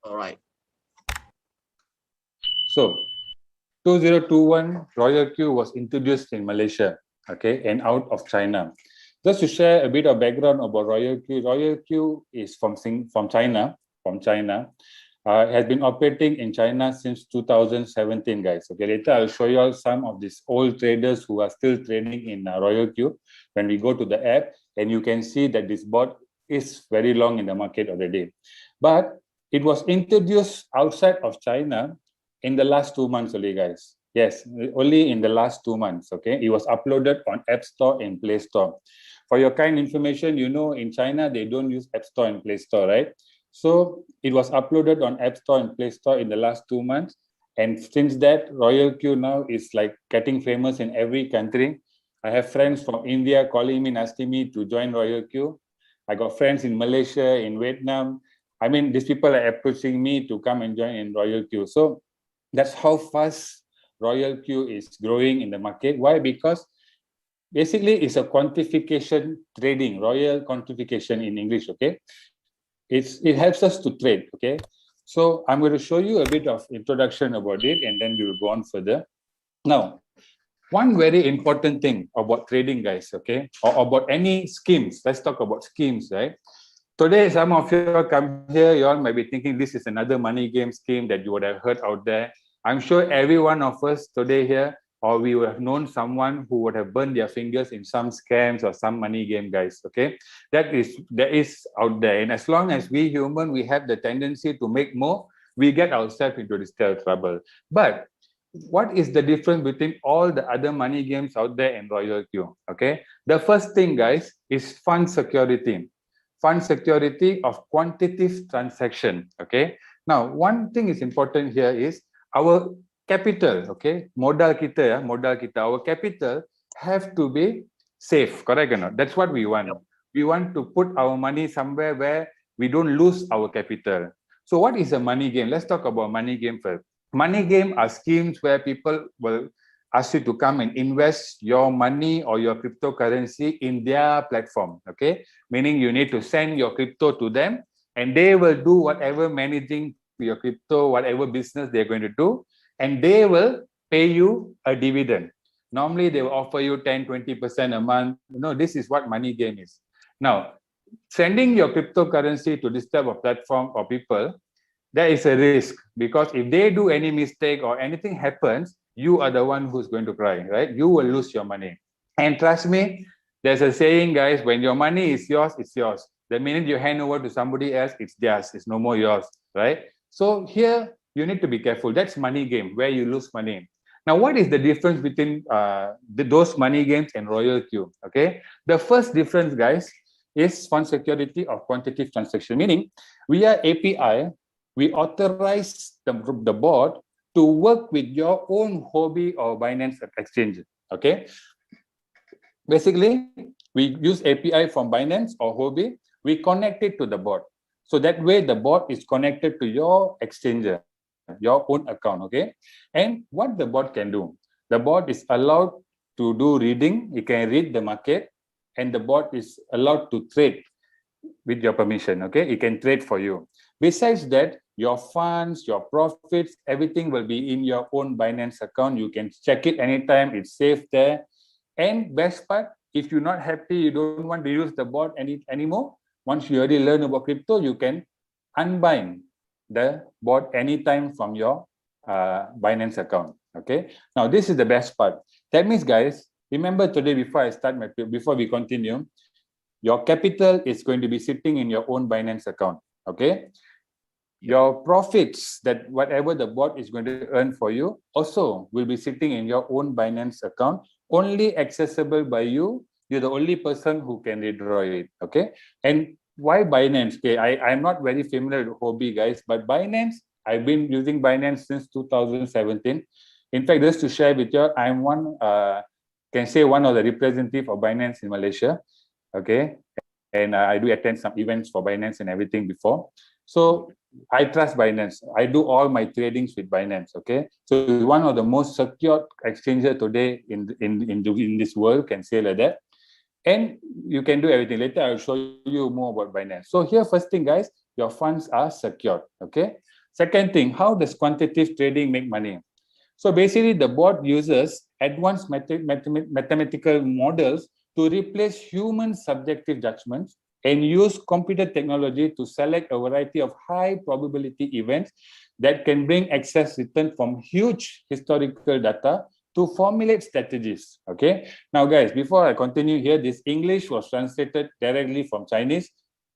All right. So, 2021, Royal Q was introduced in Malaysia, okay, and out of China. Just to share a bit of background about Royal Q is from China, has been operating in China since 2017, guys. Okay, later I'll show you all some of these old traders who are still trading in Royal Q. When we go to the app, and you can see that this bot is very long in the market already. But it was introduced outside of China in the last 2 months only, guys. Yes, only in the last 2 months, okay? It was uploaded on App Store and Play Store. For your kind information, you know, in China, they don't use App Store and Play Store, right? So it was uploaded on App Store and Play Store in the last 2 months. And since that, Royal Q now is like getting famous in every country. I have friends from India calling me, asking me to join Royal Q. I got friends in Malaysia, in Vietnam. I mean, these people are approaching me to come and join in Royal Q. So that's how fast Royal Q is growing in the market. Why? Because basically it's a quantification trading, Royal quantification in English, okay? It helps us to trade, okay? So I'm going to show you a bit of introduction about it, and then we will go on further. Now, one very important thing about trading, guys, okay, or about any schemes. Let's talk about schemes, right? Today, some of you come here, you all might be thinking this is another money game scheme that you would have heard out there. I'm sure every one of us today here, or we would have known someone who would have burned their fingers in some scams or some money game, guys, okay? That is out there. And as long as we human, we have the tendency to make more, we get ourselves into this trouble. But what is the difference between all the other money games out there and Royal Q, okay? The first thing, guys, is fund security. Fund security of quantitative transaction, okay? Now, one thing is important here is our capital, okay? Modal kita, our capital have to be safe, correct or not? That's what we want. We want to put our money somewhere where we don't lose our capital. So what is a money game? Let's talk about money game first. Money game are schemes where people will ask you to come and invest your money or your cryptocurrency in their platform, okay? Meaning you need to send your crypto to them and they will do whatever managing your crypto, whatever business they're going to do, and they will pay you a dividend. Normally, they will offer you 10, 20% a month. You know, this is what money game is. Now, sending your cryptocurrency to this type of platform or people, there is a risk because if they do any mistake or anything happens, you are the one who's going to cry, right? You will lose your money. And trust me, there's a saying, guys, when your money is yours, it's yours. The minute you hand over to somebody else, it's theirs. It's no more yours, right? So here, you need to be careful. That's money game, where you lose money. Now, what is the difference between those money games and Royal Q? Okay, the first difference, guys, is fund security of quantitative transaction. Meaning, we are API, we authorize the bot to work with your own Huobi or Binance exchange. Okay, basically, we use API from Binance or Huobi, we connect it to the bot. So that way, the bot is connected to your exchanger, your own account, okay? And what the bot can do, the bot is allowed to do reading, it can read the market, and the bot is allowed to trade with your permission, okay? It can trade for you. Besides that, your funds, your profits, everything will be in your own Binance account. You can check it anytime, it's safe there. And best part, if you're not happy, you don't want to use the bot anymore, once you already learn about crypto, you can unbind the bot anytime from your Binance account. Okay. Now this is the best part. That means, guys, remember today before we continue, your capital is going to be sitting in your own Binance account. Okay. Your profits, that whatever the bot is going to earn for you, also will be sitting in your own Binance account, only accessible by you. You're the only person who can withdraw it, okay? And why Binance? Okay, I'm not very familiar with Huobi, guys, but Binance, I've been using Binance since 2017. In fact, just to share with you, I'm one of the representative of Binance in Malaysia, okay? And I do attend some events for Binance and everything before. So I trust Binance. I do all my tradings with Binance, okay? So it's one of the most secure exchanges today in this world, can say like that. And you can do everything. Later, I'll show you more about Binance. So here, first thing, guys, your funds are secured, okay? Second thing, how does quantitative trading make money? So basically, the board uses advanced mathematical models to replace human subjective judgments and use computer technology to select a variety of high probability events that can bring excess return from huge historical data to formulate strategies. Okay. Now, guys, before I continue here, this English was translated directly from Chinese.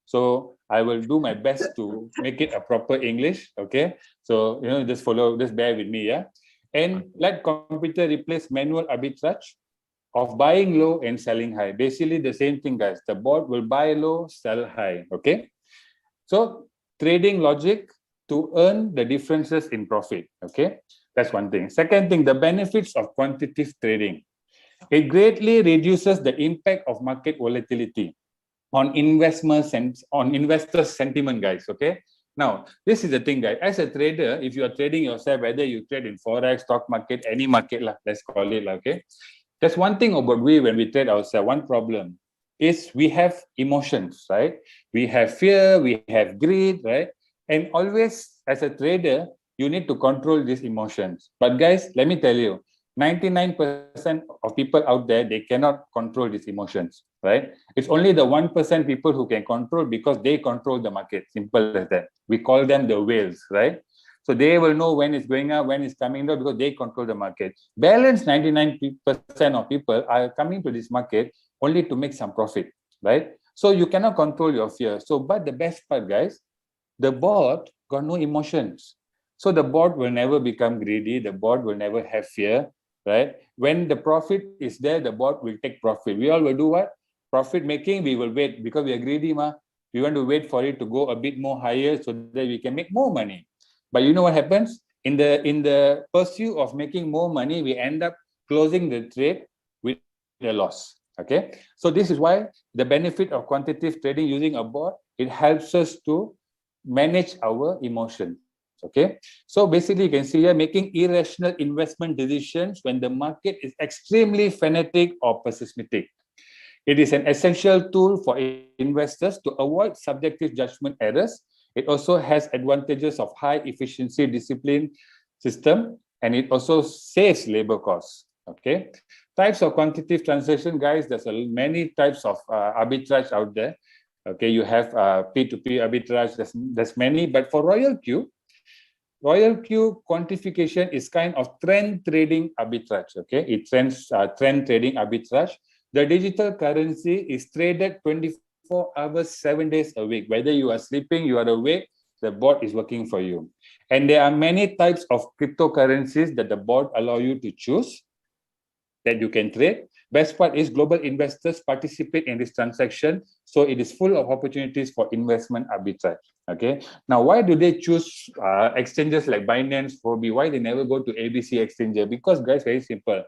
So I will do my best to make it a proper English. Okay. So, just follow, just bear with me. Yeah. And let computer replace manual arbitrage of buying low and selling high. Basically the same thing, guys. The board will buy low, sell high. Okay. So trading logic to earn the differences in profit. Okay. That's one thing. Second thing, the benefits of quantitative trading. It greatly reduces the impact of market volatility on investments and on investor sentiment, guys. Okay. Now, this is the thing, guys. As a trader, if you are trading yourself, whether you trade in forex, stock market, any market, let's call it, okay. There's one thing about when we trade ourselves. One problem is we have emotions, right? We have fear, we have greed, right? And always, as a trader, you need to control these emotions. But guys, let me tell you, 99% of people out there, they cannot control these emotions, right? It's only the 1% people who can control because they control the market. Simple as that. We call them the whales, right? So they will know when it's going up, when it's coming down because they control the market. Balance 99% of people are coming to this market only to make some profit, right? So you cannot control your fear. So, but the best part, guys, the board got no emotions. So the board will never become greedy. The board will never have fear, right? When the profit is there, the board will take profit. We all will do what? Profit making, we will wait because we are greedy, ma. We want to wait for it to go a bit more higher so that we can make more money. But you know what happens? In the pursuit of making more money, we end up closing the trade with a loss. Okay. So this is why the benefit of quantitative trading using a board, it helps us to manage our emotions. Okay. So basically you can see here making irrational investment decisions when the market is extremely fanatic or pessimistic. It is an essential tool for investors to avoid subjective judgment errors. It also has advantages of high efficiency discipline system, and it also saves labor costs. Okay. Types of quantitative transaction, guys, there's many types of arbitrage out there. Okay, you have P2P arbitrage, there's many, but for RoyalQ quantification is kind of trend trading arbitrage. Okay, it trend trading arbitrage. The digital currency is traded 24 hours, 7 days a week. Whether you are sleeping, you are awake, the board is working for you. And there are many types of cryptocurrencies that the board allow you to choose that you can trade. Best part is global investors participate in this transaction, so it is full of opportunities for investment arbitrage. Okay. Now, why do they choose exchanges like Binance, Huobi? Why they never go to ABC Exchanger? Because, guys, very simple.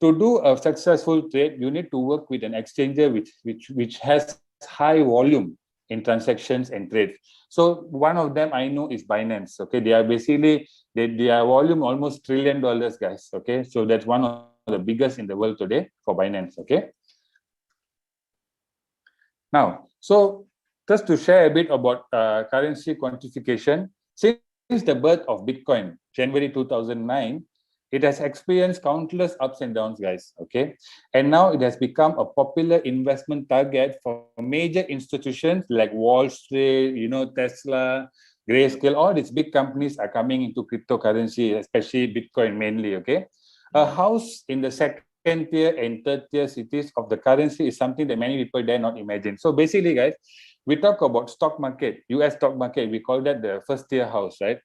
To do a successful trade, you need to work with an exchanger which has high volume in transactions and trades. So one of them I know is Binance. Okay, they are basically their volume almost $1 trillion, guys. Okay, so that's one of the biggest in the world today for Binance. Okay. Now, so just to share a bit about currency quantification, since the birth of Bitcoin, January 2009. It has experienced countless ups and downs, guys, okay? And now it has become a popular investment target for major institutions like Wall Street, Tesla, Grayscale, all these big companies are coming into cryptocurrency, especially Bitcoin mainly, okay? A house in the second tier and third tier cities of the currency is something that many people dare not imagine. So basically, guys, we talk about stock market, US stock market, we call that the first tier house, right?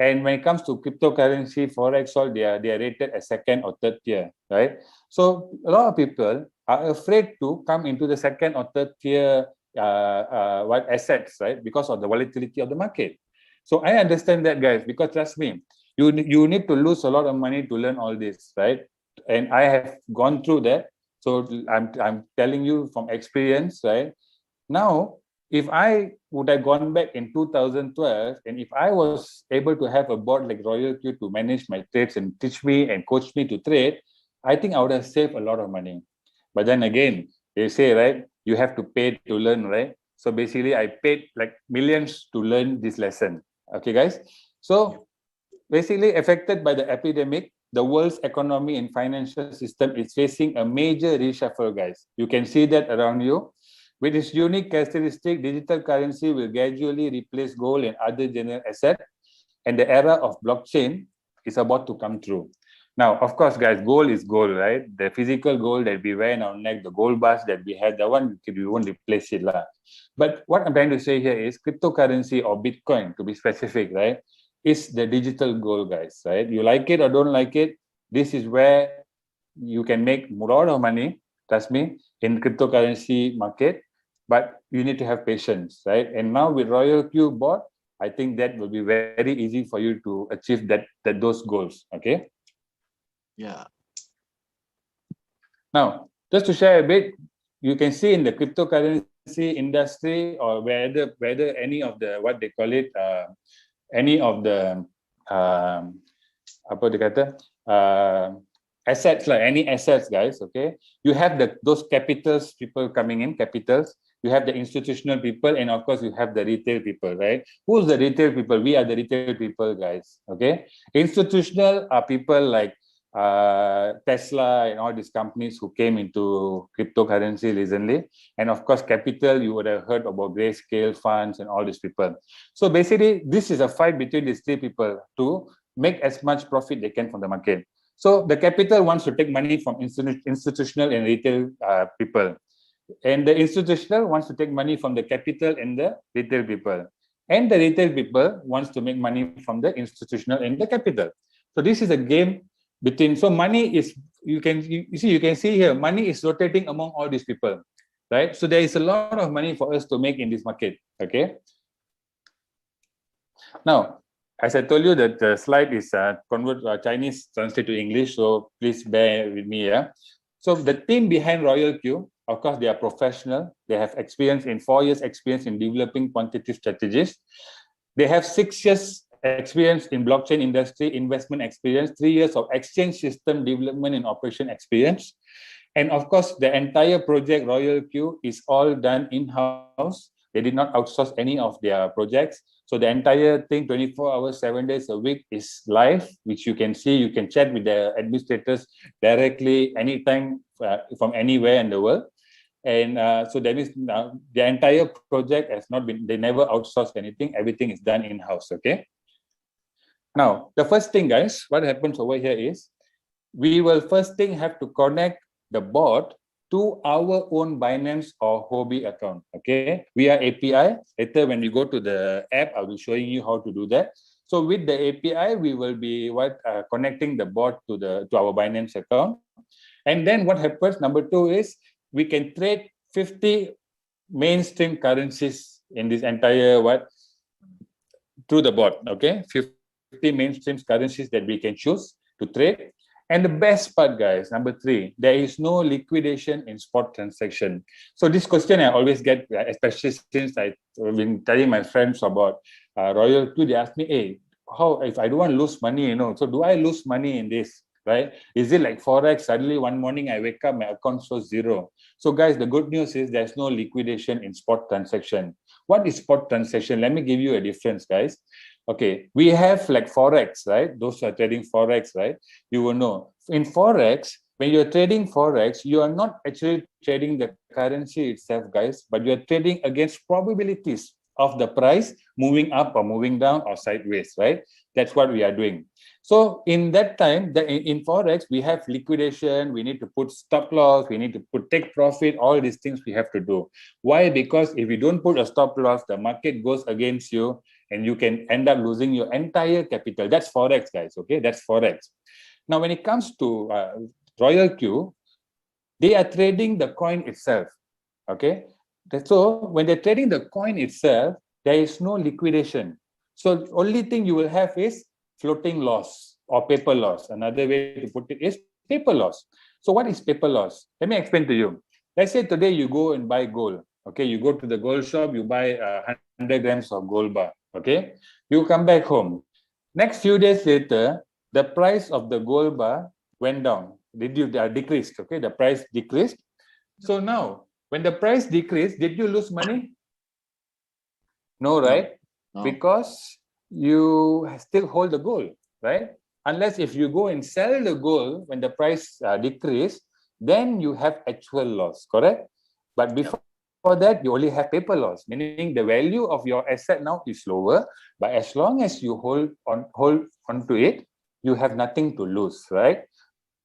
And when it comes to cryptocurrency, forex, all they are rated as second or third tier, right? So a lot of people are afraid to come into the second or third tier assets, right? Because of the volatility of the market. So I understand that, guys, because trust me, you need to lose a lot of money to learn all this, right? And I have gone through that. So I'm telling you from experience, right? Now, if I would have gone back in 2012, and if I was able to have a board like RoyalQ to manage my trades and teach me and coach me to trade, I think I would have saved a lot of money. But then again, they say, right, you have to pay to learn, right? So basically, I paid like millions to learn this lesson. Okay, guys. So basically affected by the epidemic, the world's economy and financial system is facing a major reshuffle, guys. You can see that around you. With its unique characteristic, digital currency will gradually replace gold and other general assets, and the era of blockchain is about to come through. Now, of course, guys, gold is gold, right? The physical gold that we wear in our neck, the gold bars that we had, the one we won't replace it, lah. But what I'm trying to say here is cryptocurrency or Bitcoin, to be specific, right, is the digital gold, guys, right? You like it or don't like it, this is where you can make a lot of money, trust me, in cryptocurrency market, but you need to have patience, right? And now with Royal Q bot, I think that will be very easy for you to achieve those goals, okay? Yeah. Now, just to share a bit, you can see in the cryptocurrency industry or whether any of the, what they call it, any of the apa dia kata, assets, like any assets, guys, okay? You have those capitals, people coming in, capitals. You have the institutional people, and of course you have the retail people, right? Who's the retail people? We are the retail people, guys, okay? Institutional are people like Tesla and all these companies who came into cryptocurrency recently. And of course, capital, you would have heard about Grayscale funds and all these people. So basically, this is a fight between these three people to make as much profit they can from the market. So the capital wants to take money from institutional and retail people. And the institutional wants to take money from the capital and the retail people. And the retail people wants to make money from the institutional and the capital. So this is a game between, so money is, you can see here, money is rotating among all these people, right? So there is a lot of money for us to make in this market, okay? Now, as I told you that the slide is Chinese translate to English, so please bear with me, yeah? So the team behind Royal Q, of course, they are professional. They have experience in 4 years experience in developing quantitative strategies. They have 6 years experience in blockchain industry, investment experience, 3 years of exchange system development and operation experience. And of course, the entire project Royal Q is all done in-house. They did not outsource any of their projects. So the entire thing, 24 hours, 7 days a week is live, which you can see. You can chat with the administrators directly anytime from anywhere in the world. And so that means the entire project has not been, they never outsourced anything. Everything is done in-house, okay? Now, the first thing, guys, what happens over here is, we will first thing have to connect the bot to our own Binance or Huobi account, okay? Via API. Later, when we go to the app, I'll be showing you how to do that. So with the API, we will be connecting the bot to our Binance account. And then what happens, number 2 is, we can trade 50 mainstream currencies in this entire through the bot, okay? 50 mainstream currencies that we can choose to trade. And the best part, guys, number 3, there is no liquidation in spot transaction. So this question I always get, especially since I've been telling my friends about Royal Q, they ask me, hey, how, if I don't want to lose money, so do I lose money in this, right? Is it like Forex? Suddenly one morning I wake up, my account shows 0. So guys, the good news is there's no liquidation in spot transaction. What is spot transaction? Let me give you a difference, guys. Okay, we have like Forex, right? Those who are trading Forex, right? You will know. In Forex, when you're trading Forex, you are not actually trading the currency itself, guys, but you're trading against probabilities of the price moving up or moving down or sideways, right? That's what we are doing. So in that time, in Forex, we have liquidation, we need to put stop loss, we need to put take profit, all these things we have to do. Why? Because if you don't put a stop loss, the market goes against you and you can end up losing your entire capital. That's Forex, guys, okay? That's Forex. Now, when it comes to Royal Q, they are trading the coin itself, okay? So when they're trading the coin itself, there is no liquidation. So only thing you will have is floating loss or paper loss. Another way to put it is paper loss. So what is paper loss? Let me explain to you. Let's say today you go and buy gold. Okay, you go to the gold shop, you buy 100 grams of gold bar. Okay, you come back home. Next few days later, the price of the gold bar went down. Decreased. Okay, the price decreased. So now, when the price decreased, did you lose money? No, right? No. Because you still hold the gold, right? Unless if you go and sell the gold when the price decrease, then you have actual loss, correct? But before that, you only have paper loss, meaning the value of your asset now is lower. But as long as you hold onto it, you have nothing to lose, right?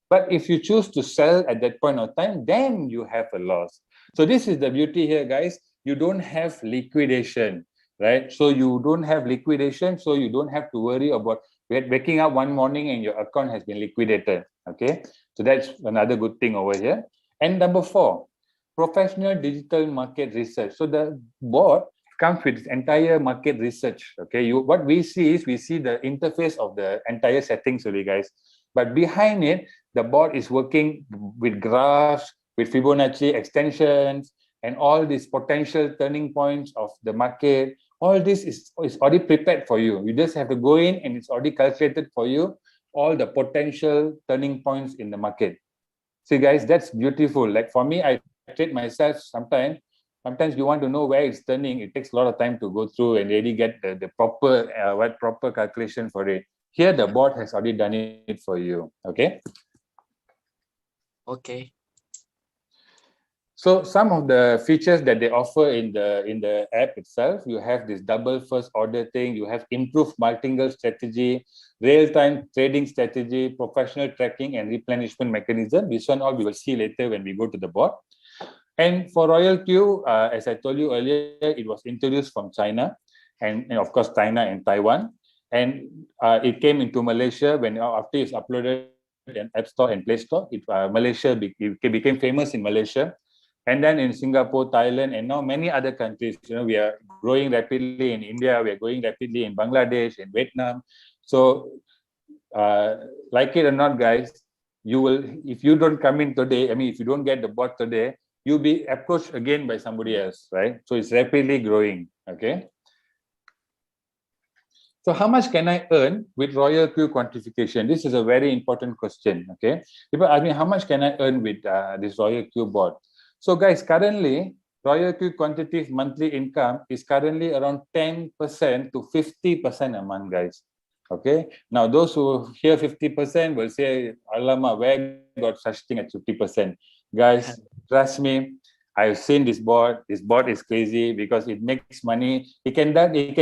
But if you choose to sell at that point of time, then you have a loss. So this is the beauty here, guys. You don't have liquidation, right? So you don't have liquidation, so you don't have to worry about waking up one morning and your account has been liquidated. Okay, so that's another good thing over here. And number 4, professional digital market research. So the board comes with entire market research. Okay, what we see is we see the interface of the entire settings, really, guys. But behind it, the board is working with graphs, with Fibonacci extensions, and all these potential turning points of the market. All this is already prepared for you. You just have to go in and it's already calculated for you, all the potential turning points in the market. See, guys, that's beautiful. Like for me, I trade myself sometimes. Sometimes you want to know where it's turning. It takes a lot of time to go through and really get the proper calculation for it. Here, the board has already done it for you. Okay. Okay. So some of the features that they offer in the app itself, you have this double first order thing, you have improved multi-tingle strategy, real-time trading strategy, professional tracking and replenishment mechanism. This one all we will see later when we go to the board. And for Royal Q, as I told you earlier, it was introduced from China and of course China and Taiwan. And it came into Malaysia when after it's uploaded in App Store and Play Store. Malaysia became famous in Malaysia. And then in Singapore, Thailand, and now many other countries. We are growing rapidly in India. We are growing rapidly in Bangladesh, in Vietnam. So, like it or not, guys, you will. If you don't come in today, if you don't get the bot today, you'll be approached again by somebody else, right? So it's rapidly growing. Okay. So how much can I earn with Royal Q quantification? This is a very important question. Okay. People ask me, how much can I earn with this Royal Q bot? So guys, currently, Royal Q quantitative monthly income is currently around 10% to 50% a month, guys. Okay. Now, those who hear 50% will say, Alamak, where got such thing at 50%? Guys, trust me, I've seen this bot. This bot is crazy because it makes money. It can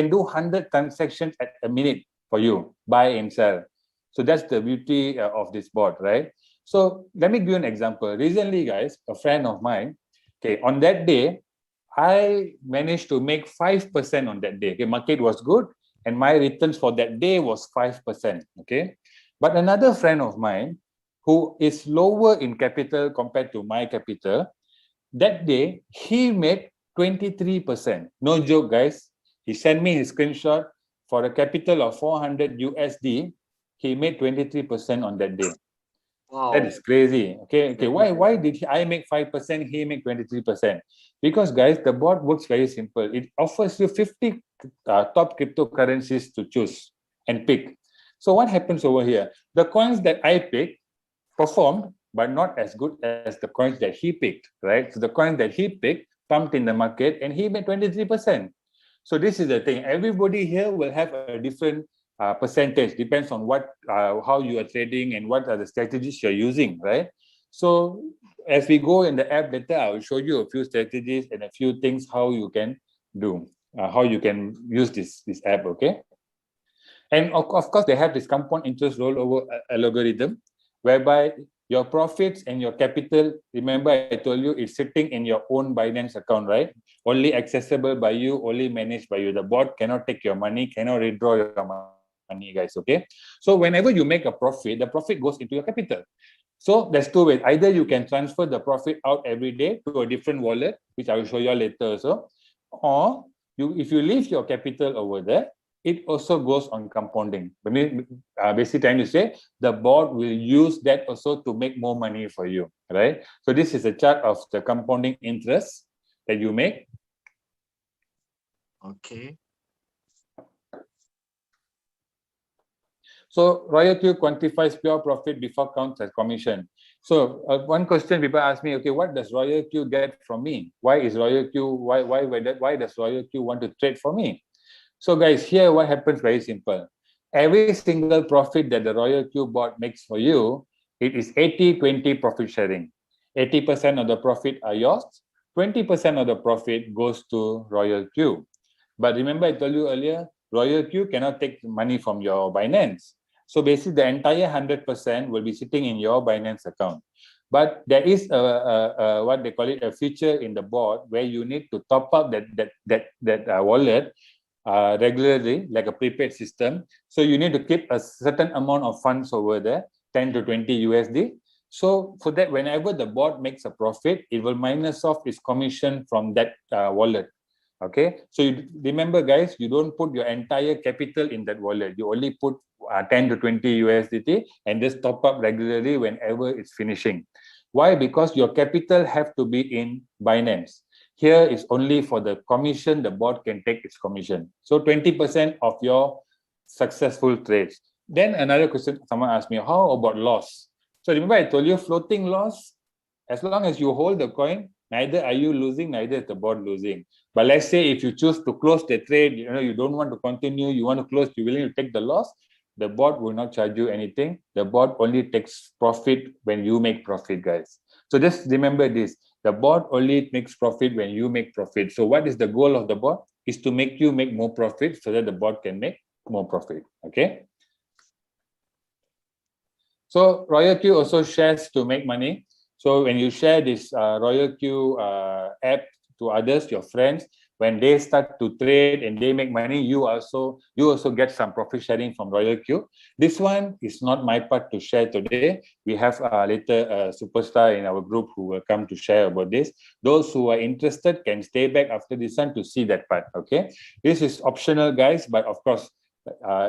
do 100 transactions at a minute for you, buy and sell. So that's the beauty of this bot, right? So let me give you an example. Recently, guys, a friend of mine, okay, on that day, I managed to make 5% on that day. Okay, market was good, and my returns for that day was 5%. Okay, but another friend of mine who is lower in capital compared to my capital, that day he made 23%. No joke, guys. He sent me his screenshot for a capital of 400 USD. He made 23% on that day. Wow. That is crazy. Okay. Why did I make 5%? He make 23%? Because, guys, the bot works very simple. It offers you 50 top cryptocurrencies to choose and pick. So what happens over here? The coins that I picked performed, but not as good as the coins that he picked, right? So the coins that he picked pumped in the market and he made 23%. So this is the thing. Everybody here will have a different percentage, depends on how you are trading and what are the strategies you're using, right? So as we go in the app later, I will show you a few strategies and a few things how you can do, how you can use this app, okay? And of course, they have this compound interest rollover algorithm, whereby your profits and your capital, remember I told you it's sitting in your own Binance account, right? Only accessible by you, only managed by you. The bot cannot take your money, cannot withdraw your money, guys, okay? So whenever you make a profit, the profit goes into your capital. So there's two ways. Either you can transfer the profit out every day to a different wallet, which I will show you later also, or if you leave your capital over there, it also goes on compounding. Basically trying to say the board will use that also to make more money for you, right? So this is a chart of the compounding interest that you make. Okay. So Royal Q quantifies pure profit before counts as commission. So one question people ask me, okay, what does Royal Q get from me? Why does Royal Q want to trade for me? So guys, here what happens very simple. Every single profit that the Royal Q board makes for you, it is 80-20 profit sharing. 80% of the profit are yours, 20% of the profit goes to Royal Q. But remember I told you earlier, Royal Q cannot take money from your Binance. So basically the entire 100% will be sitting in your Binance account. But there is a what they call it, a feature in the board where you need to top up that wallet regularly, like a prepaid system. So you need to keep a certain amount of funds over there, 10 to 20 USD. So for that, whenever the board makes a profit, it will minus off its commission from that wallet. Okay, so you remember guys, you don't put your entire capital in that wallet. You only put 10 to 20 USDT and just top up regularly whenever it's finishing. Why? Because your capital have to be in Binance. Here is only for the commission, the board can take its commission. So 20% of your successful trades. Then another question, someone asked me, how about loss? So remember I told you floating loss, as long as you hold the coin, neither are you losing, neither is the board losing. But let's say if you choose to close the trade, you don't want to continue, you want to close, you're willing to take the loss, the board will not charge you anything. The board only takes profit when you make profit, guys. So just remember this, the board only makes profit when you make profit. So what is the goal of the board? Is to make you make more profit so that the board can make more profit, okay? So Royal Q also shares to make money. So when you share this Royal Q app to others, your friends, when they start to trade and they make money, you also get some profit sharing from Royal Q. This one is not my part to share today. We have later a superstar in our group who will come to share about this. Those who are interested can stay back after this one to see that part. Okay, this is optional, guys, but of course,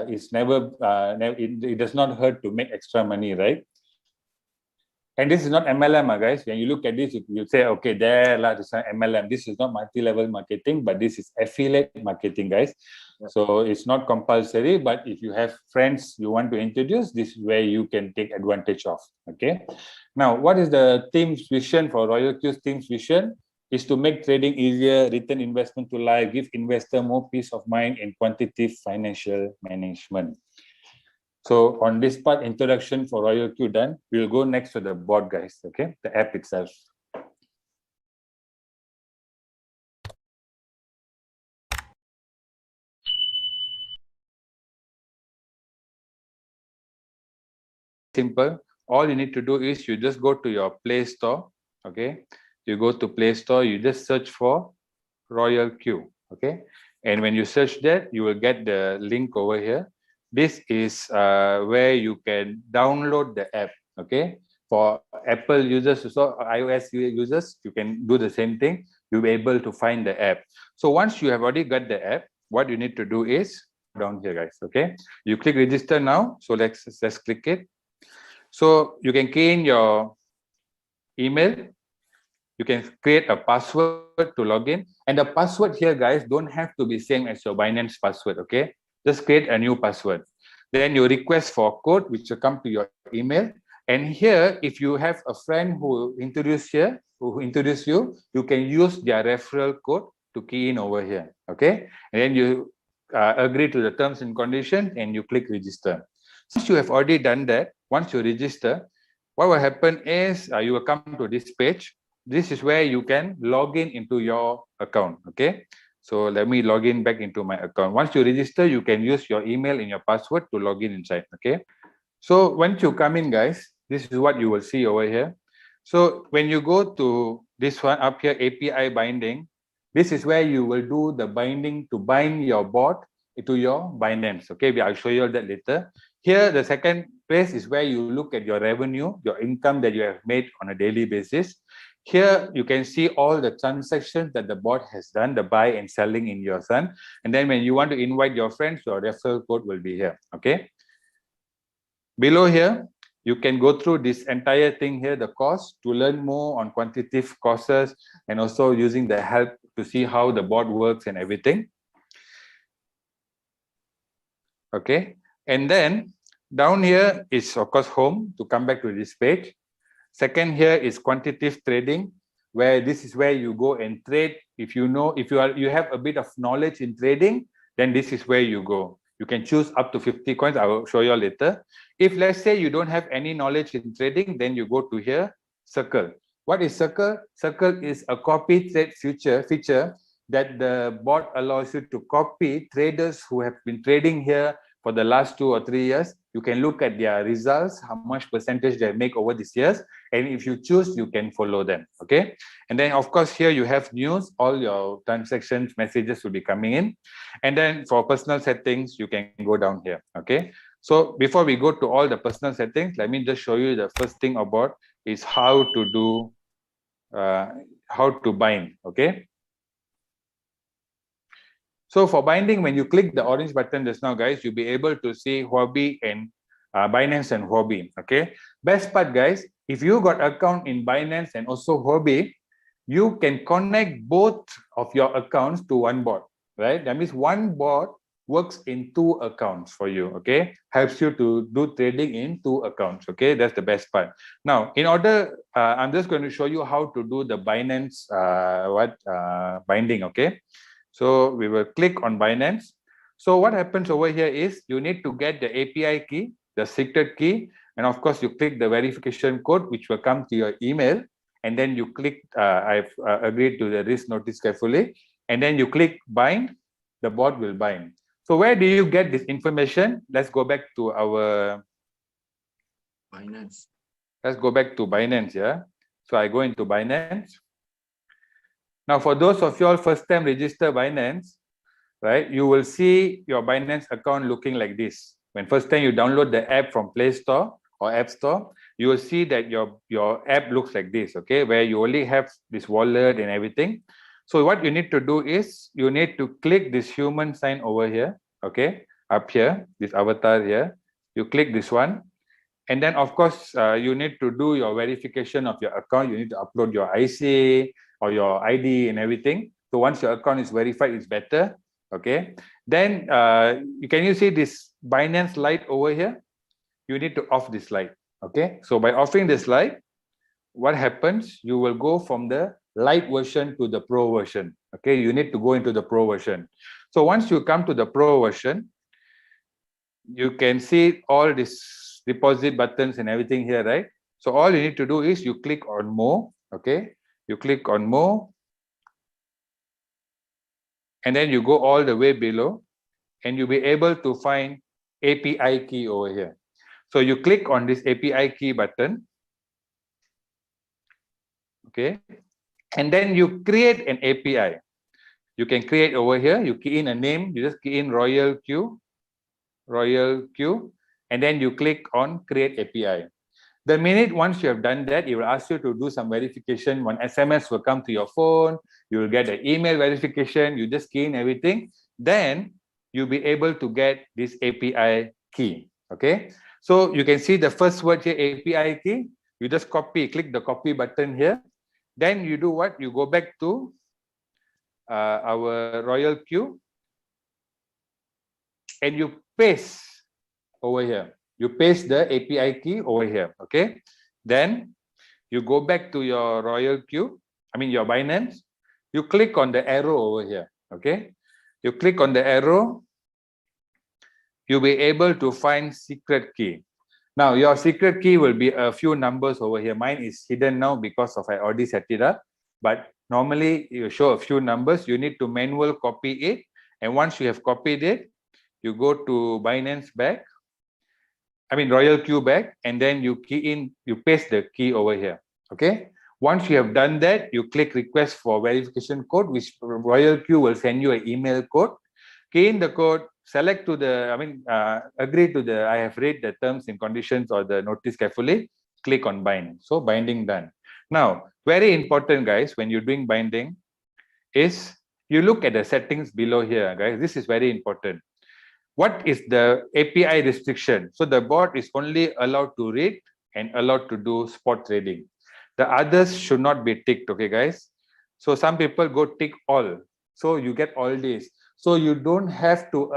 it's never, it does not hurt to make extra money, right? And this is not MLM, guys. When you look at this, you say, okay, this is MLM. This is not multi-level marketing, but this is affiliate marketing, guys. Yeah. So it's not compulsory, but if you have friends you want to introduce, this is where you can take advantage of, okay? Now, what is the team's vision for Royal Q's team's vision? Is to make trading easier, return investment to life, give investor more peace of mind and quantitative financial management. So on this part, introduction for Royal Q done. We'll go next to the board, guys, okay? The app itself. Simple. All you need to do is you just go to your Play Store, okay? You go to Play Store, you just search for Royal Q, okay? And when you search that, you will get the link over here. This is where you can download the app, okay? For Apple users, so iOS users, you can do the same thing. You'll be able to find the app. So once you have already got the app, what you need to do is down here, guys, okay? You click register now. So let's click it. So you can key in your email. You can create a password to log in. And the password here, guys, don't have to be same as your Binance password, okay? Just create a new password. Then you request for a code, which will come to your email. And here, if you have a friend who introduce you, you can use their referral code to key in over here, okay? And then you agree to the terms and conditions and you click register. Since you have already done that, once you register, what will happen is you will come to this page. This is where you can log in into your account, okay? So let me log in back into my account. Once you register, you can use your email and your password to log in inside, okay? So once you come in, guys, this is what you will see over here. So when you go to this one up here, API binding, this is where you will do the binding to bind your bot to your Binance, okay? I'll show you all that later. Here, the second place is where you look at your revenue, your income that you have made on a daily basis. Here, you can see all the transactions that the bot has done, the buy and selling in your Sun. And then when you want to invite your friends, your referral code will be here, okay? Below here, you can go through this entire thing here, the course, to learn more on quantitative courses and also using the help to see how the bot works and everything. Okay, and then down here is, of course, home to come back to this page. Second here is quantitative trading, where this is where you go and trade. If you know, if you have a bit of knowledge in trading, then this is where you go. You can choose up to 50 coins. I will show you all later. If let's say you don't have any knowledge in trading, then you go to here, circle. What is circle? Circle is a copy trade feature that the bot allows you to copy traders who have been trading here for the last 2 or 3 years. You can look at their results, how much percentage they make over these years. And if you choose, you can follow them. Okay. And then of course, here you have news, all your transactions, messages will be coming in. And then for personal settings, you can go down here. Okay. So before we go to all the personal settings, let me just show you the first thing about is how to do, how to bind. Okay. So for binding, when you click the orange button just now, guys, you'll be able to see Huobi and Binance and Huobi. Okay. Best part, guys, if you got account in Binance and also Huobi, you can connect both of your accounts to one bot, right? That means one bot works in 2 accounts for you. Okay, helps you to do trading in 2 accounts. Okay, that's the best part. Now, in order, I'm just going to show you how to do the Binance binding. Okay. So we will click on Binance. So what happens over here is you need to get the API key, the secret key, and of course you click the verification code, which will come to your email. And then you click, I've agreed to the risk notice carefully. And then you click bind, the bot will bind. So where do you get this information? Let's go back to our Binance. Let's go back to Binance, yeah. So I go into Binance. Now, for those of you all first time register Binance, right, you will see your Binance account looking like this. When first time you download the app from Play Store or App Store, you will see that your app looks like this, okay, where you only have this wallet and everything. So what you need to do is you need to click this human sign over here, okay, up here, this avatar here. You click this one. And then, of course, you need to do your verification of your account. You need to upload your IC or your ID and everything. So once your account is verified, it's better. Okay. Then, can you see this Binance light over here? You need to off this light. Okay. So by offing this light, what happens? You will go from the light version to the pro version. Okay. You need to go into the pro version. So once you come to the pro version, you can see all these deposit buttons and everything here, right? So all you need to do is you click on more, okay? You click on more, and then you go all the way below, and you'll be able to find API key over here. So you click on this API key button, okay? And then you create an API. You can create over here, you key in a name, you just key in Royal Q, and then you click on create API. The minute once you have done that, it will ask you to do some verification. One SMS will come to your phone, you will get an email verification, you just key in everything, then you'll be able to get this API key, okay? So you can see the first word here, API key, you just copy, click the copy button here, then you do what? You go back to our Royal Q, and you paste over here. You paste the API key over here, okay? Then you go back to your Royal Q, your Binance. You click on the arrow over here, okay? You click on the arrow, you'll be able to find secret key. Now, your secret key will be a few numbers over here. Mine is hidden now because of I already set it up. But normally, you show a few numbers. You need to manual copy it. And once you have copied it, you go to Binance back, Royal Q back, and then you key in, you paste the key over here, okay? Once you have done that, you click request for verification code, which Royal Q will send you an email code. Key in the code, select to the, agree to the, I have read the terms and conditions or the notice carefully, click on bind. So binding done. Now, very important, guys, when you're doing binding is you look at the settings below here, guys. This is very important. What is the API restriction? So the bot is only allowed to read and allowed to do spot trading. The others should not be ticked, okay, guys? So some people go tick all. So you get all this. So you don't have to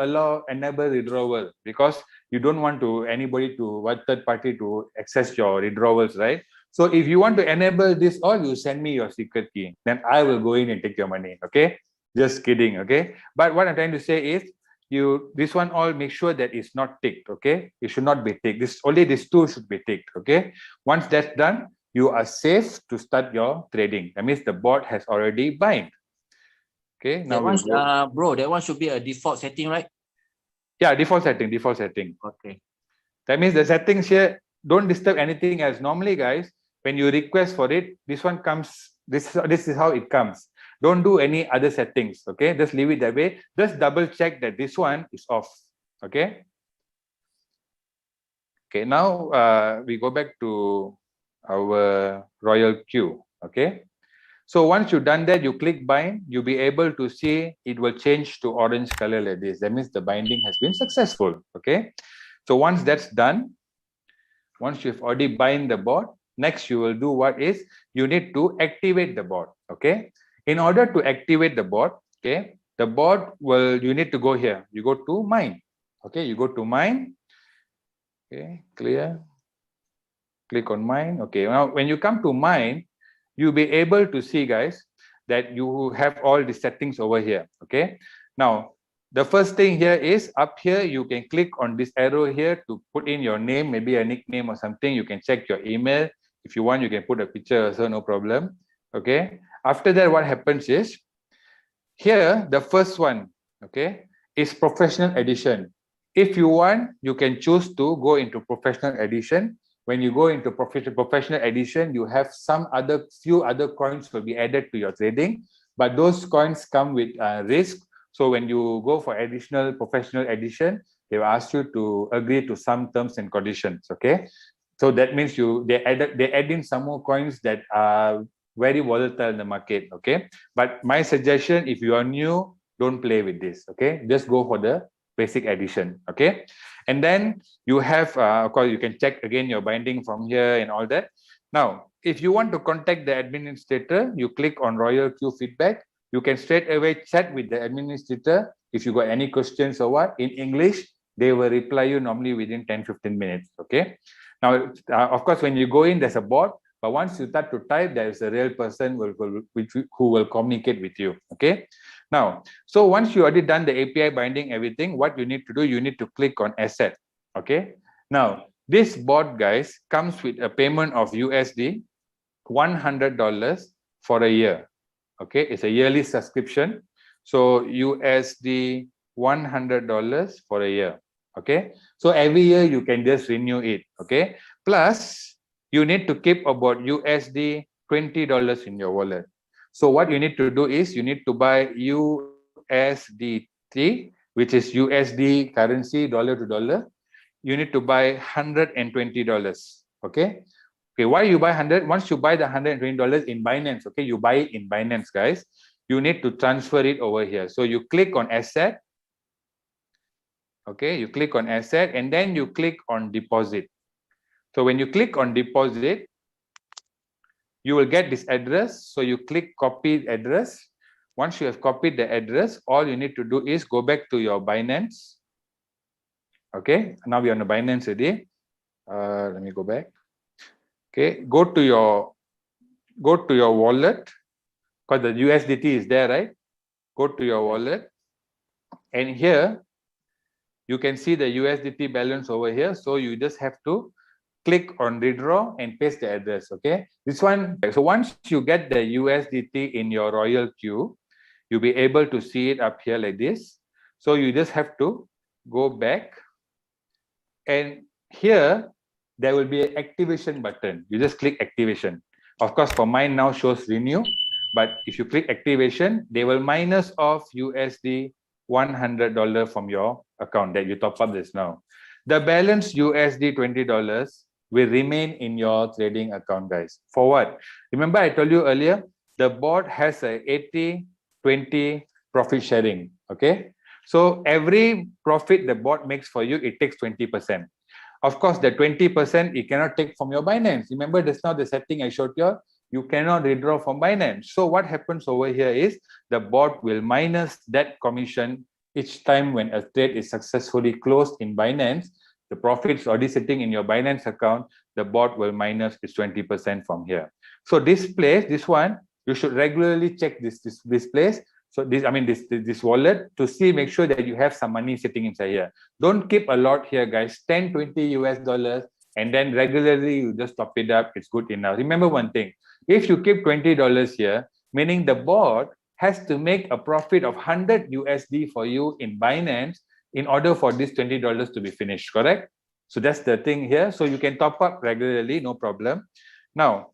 enable withdrawal because you don't want anybody third party to access your withdrawals, right? So if you want to enable this all, you send me your secret key. Then I will go in and take your money, okay? Just kidding, okay? But what I'm trying to say is, this one all make sure that it's not ticked. Okay, it should not be ticked. Only this two should be ticked. Okay, once that's done, you are safe to start your trading. That means the bot has already bind. Okay, now That one, we'll go. bro, that one should be a default setting, right? Yeah, default setting. Okay. That means the settings here, don't disturb anything else. Normally, guys, when you request for it, this one comes, this is how it comes. Don't do any other settings, okay? Just leave it that way. Just double check that this one is off, okay? Okay, now we go back to our Royal Queue, okay? So once you've done that, you click bind, you'll be able to see it will change to orange color like this. That means the binding has been successful, okay? So once that's done, once you've already bind the bot, next you will do what is, you need to activate the bot, okay? In order to activate the bot, okay, the bot will, you need to go here. You go to mine, okay? You go to mine, okay, clear. Click on mine, okay. Now, when you come to mine, you'll be able to see, guys, that you have all the settings over here, okay? Now, the first thing here is up here, you can click on this arrow here to put in your name, maybe a nickname or something. You can check your email. If you want, you can put a picture also, no problem, okay? After that, what happens is, here, the first one, okay, is professional edition. If you want, you can choose to go into professional edition. When you go into professional edition, you have few other coins will be added to your trading, but those coins come with risk. So when you go for additional professional edition, they will ask you to agree to some terms and conditions. Okay, so that means they add in some more coins that are very volatile in the market. Okay, but my suggestion, if you are new, don't play with this. Okay, just go for the basic edition. Okay, and then you have of course you can check again your binding from here and all that. Now if you want to contact the administrator, you click on Royal Queue feedback. You can straight away chat with the administrator if you got any questions or what in English. They will reply you normally within 10-15 minutes. Okay, now of course when you go in, there's a bot, but once you start to type, there is a real person who will communicate with you. Okay, now, so once you already done the API binding everything, what you need to do, you need to click on asset. Okay, now this bot, guys, comes with a payment of USD $100 for a year. Okay, it's a yearly subscription, so USD $100 for a year. Okay, so every year you can just renew it. Okay, plus you need to keep about USD $20 in your wallet. So what you need to do is you need to buy USDT, which is USD currency, dollar to dollar. You need to buy $120. Okay. Okay. Why you buy 100? Once you buy the $120 in Binance, okay, you buy it in Binance, guys. You need to transfer it over here. So you click on asset. Okay. You click on asset and then you click on deposit. So when you click on deposit, you will get this address. So you click copy address. Once you have copied the address, all you need to do is go back to your Binance. Okay, now we're on the Binance already. Let me go back. Okay, go to your wallet, because the USDT is there, right? Go to your wallet, and here you can see the USDT balance over here. So you just have to click on redraw and paste the address. Okay, this one. So once you get the USDT in your Royal Queue, you'll be able to see it up here like this. So you just have to go back, and here there will be an activation button. You just click activation. Of course, for mine now shows renew, but if you click activation, they will minus off USD $100 from your account that you top up this now. The balance USD $20 will remain in your trading account, guys. For what? Remember I told you earlier, the bot has a 80-20 profit sharing. Okay, so every profit the bot makes for you, it takes 20%. Of course, the 20% it cannot take from your Binance. Remember just now the setting I showed you cannot withdraw from Binance. So what happens over here is the bot will minus that commission each time when a trade is successfully closed in Binance. The profits already sitting in your Binance account, the bot will minus its 20% from here. So this place, this one, you should regularly check this place So this wallet to see, make sure that you have some money sitting inside here. Don't keep a lot here, guys. 10, 20 US dollars, and then regularly you just top it up. It's good enough. Remember one thing: if you keep $20 here, meaning the bot has to make a profit of 100 USD for you in Binance in order for this $20 to be finished. Correct? So that's the thing here. So you can top up regularly, no problem. Now,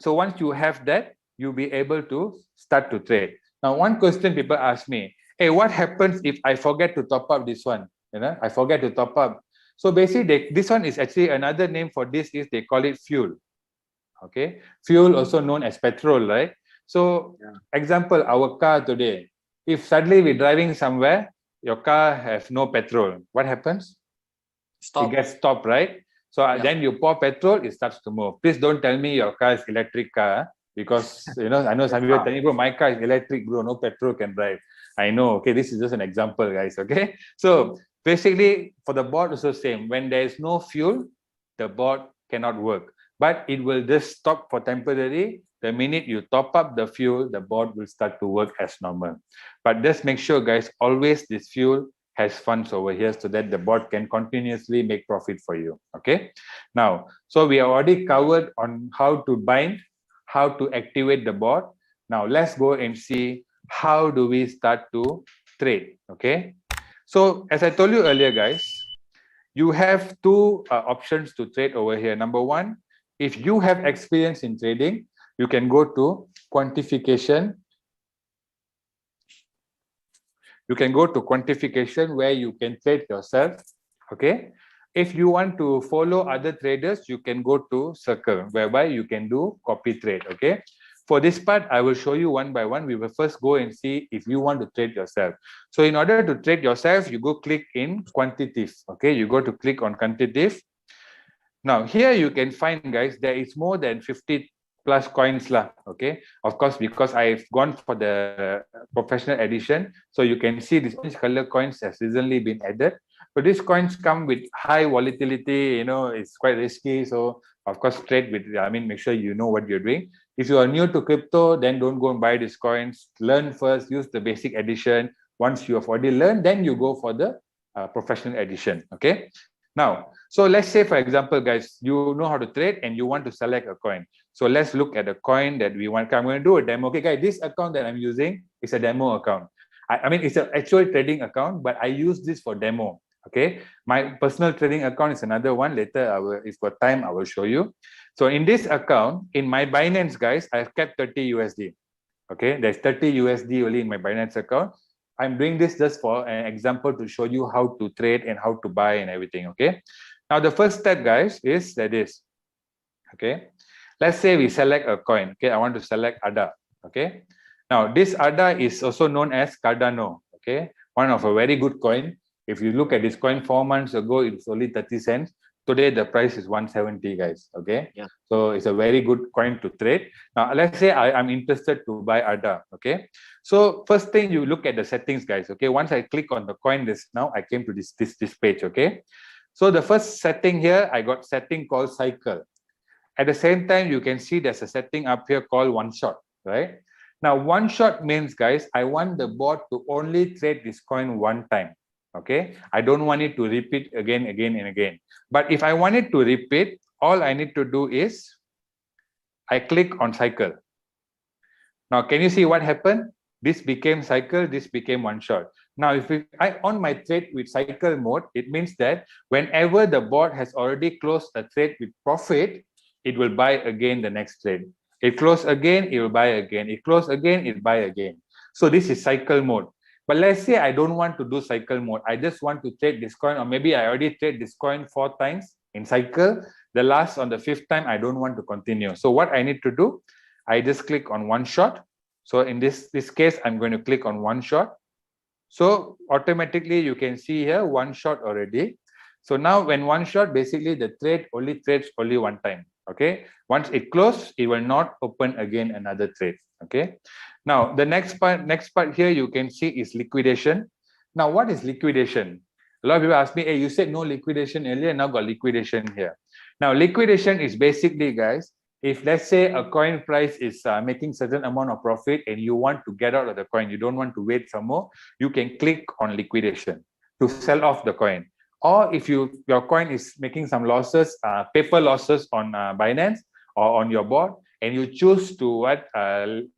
so once you have that, you'll be able to start to trade. Now, one question people ask me, hey, what happens if I forget to top up this one? I forget to top up. So basically, this one is actually another name for this is they call it fuel. Okay, fuel also known as petrol, right? So, example, our car today, if suddenly we're driving somewhere, your car has no petrol, what happens? Stop. It gets stopped, right? So then you pour petrol, it starts to move. Please don't tell me your car is electric car, because I know some people are telling, bro, my car is electric, bro, no petrol can drive. I know, okay, this is just an example, guys, okay? So basically, for the bot also same. When there is no fuel, the bot cannot work. But it will just stop for temporary. The minute you top up the fuel, the bot will start to work as normal. But just make sure, guys, always this fuel has funds over here so that the bot can continuously make profit for you. Okay. Now, so we have already covered on how to bind, how to activate the bot. Now let's go and see how do we start to trade. Okay. So as I told you earlier, guys, you have two options to trade over here. Number one, if you have experience in trading, you can go to quantification. You can go to quantification where you can trade yourself. Okay. If you want to follow other traders, you can go to circle, whereby you can do copy trade. Okay. For this part, I will show you one by one. We will first go and see if you want to trade yourself. So in order to trade yourself, you go click in quantitative. Okay. You go to click on quantitative. Now here you can find, guys, there is more than 50 plus coins lah. Okay, of course, because I've gone for the professional edition, so you can see this orange color coins has recently been added. So these coins come with high volatility, it's quite risky. So of course, trade with, make sure you know what you're doing. If you are new to crypto, then don't go and buy these coins. Learn first, use the basic edition. Once you have already learned, then you go for the professional edition. Okay. Now, so let's say, for example, guys, you know how to trade and you want to select a coin. So let's look at the coin that we want. I'm going to do a demo. Okay, guys, this account that I'm using is a demo account. It's an actual trading account, but I use this for demo. Okay, my personal trading account is another one. Later, if got time, I will show you. So in this account, in my Binance, guys, I've kept 30 USD. Okay, there's 30 USD only in my Binance account. I'm doing this just for an example to show you how to trade and how to buy and everything. Okay. Now the first step, guys, is that is. Okay. Let's say we select a coin. Okay. I want to select ADA. Okay. Now this ADA is also known as Cardano. Okay. One of a very good coin. If you look at this coin 4 months ago, it's only 30 cents. Today the price is 170, guys. Okay. Yeah. So it's a very good coin to trade. Now let's say I'm interested to buy ADA. Okay. So first thing, you look at the settings, guys. Okay. Once I click on the coin list, now I came to this page. Okay. So the first setting here, I got setting called cycle. At the same time, you can see there's a setting up here called one shot, right? Now one shot means, guys, I want the bot to only trade this coin one time. Okay, I don't want it to repeat again and again. But if I want it to repeat, all I need to do is I click on cycle. Now, can you see what happened? This became cycle, this became one shot. Now, if I on my trade with cycle mode, it means that whenever the bot has already closed a trade with profit, it will buy again the next trade. It close again, it will buy again. It close again, it buy again. So this is cycle mode. But let's say I don't want to do cycle mode. I just want to trade this coin, or maybe I already trade this coin 4 times in cycle. The last on the 5th time, I don't want to continue. So what I need to do, I just click on one shot. So in this case, I'm going to click on one shot. So automatically you can see here one shot already. So now when one shot, basically the trade only trades only one time. Okay. Once it closes, it will not open again another trade. Okay. Now the next part here you can see is liquidation. Now what is liquidation? A lot of people ask me, hey, you said no liquidation earlier, now got liquidation here. Now liquidation is basically, guys, if let's say a coin price is making certain amount of profit and you want to get out of the coin, you don't want to wait some more, you can click on liquidation to sell off the coin. Or if your coin is making some losses, paper losses on Binance or on your board, and you choose to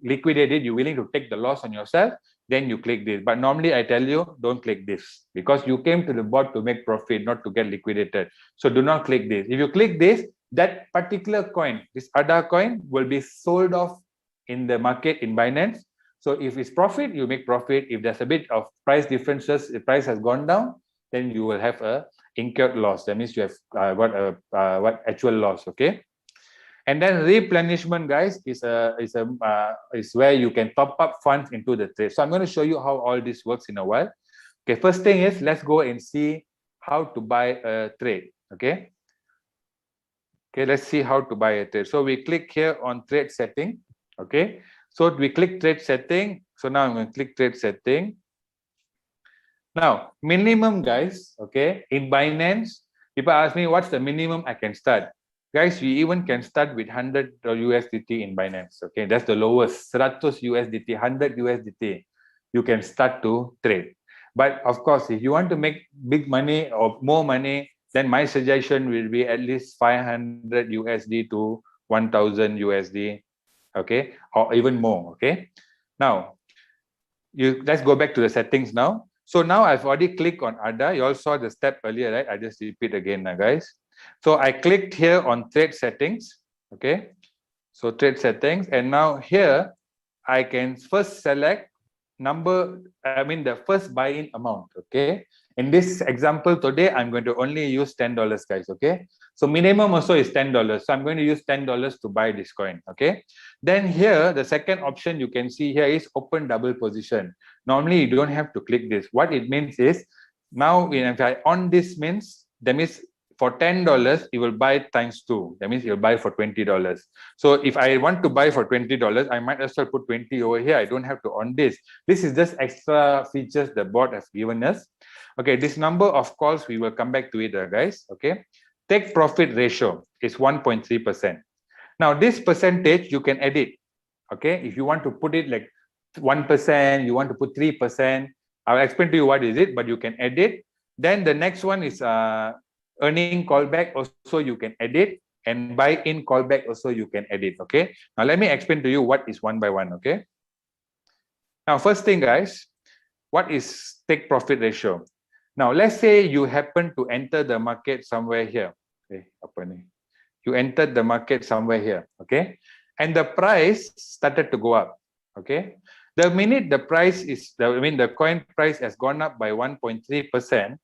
liquidate it, you're willing to take the loss on yourself, then you click this. But normally I tell you, don't click this because you came to the board to make profit, not to get liquidated. So do not click this. If you click this, that particular coin, this ADA coin, will be sold off in the market in Binance. So if it's profit, you make profit. If there's a bit of price differences, the price has gone down, then you will have a incurred loss. That means you have got a actual loss. Okay. And then replenishment, guys, is where you can top up funds into the trade. So I'm going to show you how all this works in a while. Okay, first thing is let's go and see how to buy a trade. Okay. Okay, let's see how to buy a trade. So we click here on trade setting. Okay. So we click trade setting. So now I'm going to click trade setting. Now, minimum, guys, okay, in Binance, people ask me what's the minimum I can start. Guys, we even can start with 100 USDT in Binance. Okay, that's the lowest. 100 USDT, 100 USDT. You can start to trade. But of course, if you want to make big money or more money, then my suggestion will be at least 500 USD to 1000 USD. Okay, or even more. Okay. Now, let's go back to the settings now. So now I've already clicked on ADA. You all saw the step earlier, right? I just repeat again now, guys. So I clicked here on trade settings. Okay. So trade settings. And now here, I can first select the first buy-in amount. Okay. In this example today, I'm going to only use $10, guys. Okay. So minimum also is $10. So I'm going to use $10 to buy this coin. Okay. Then here, the second option you can see here is open double position. Normally, you don't have to click this. What it means is now if I on this means that means for $10, you will buy times 2. That means you'll buy for $20. So if I want to buy for $20, I might as well put 20 over here. I don't have to on this. This is just extra features the bot has given us. Okay, this number of calls, we will come back to it, guys. Okay, take profit ratio is 1.3%. Now, this percentage you can edit. Okay, if you want to put it like 1%, you want to put 3%, I'll explain to you what is it, but you can edit. Then the next one is earning callback, also you can edit, and buy-in callback also you can edit. Okay, now let me explain to you what is one by one. Okay, now first thing, guys, what is take profit ratio? Now let's say you happen to enter the market somewhere here. Okay, you entered the market somewhere here. Okay, and the price started to go up. Okay, the minute the price is the coin price has gone up by 1.3%,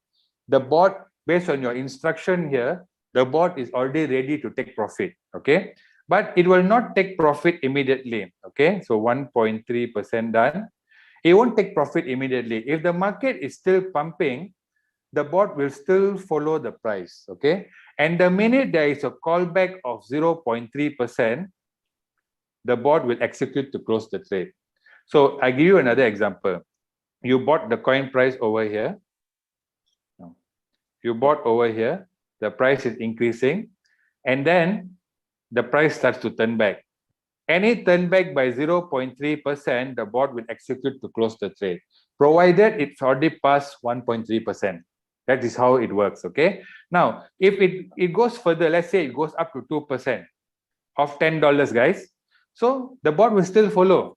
the bot, based on your instruction here, the bot is already ready to take profit. Okay, but it will not take profit immediately. Okay, so 1.3% done. It won't take profit immediately. If the market is still pumping, the bot will still follow the price. Okay, and the minute there is a callback of 0.3%, the bot will execute to close the trade. So I give you another example. You bought the coin price over here. You bought over here, the price is increasing, and then the price starts to turn back. Any turn back by 0.3%, the bot will execute to close the trade, provided it's already past 1.3%. That is how it works. Okay. Now, if it goes further, let's say it goes up to 2% of $10, guys. So the bot will still follow.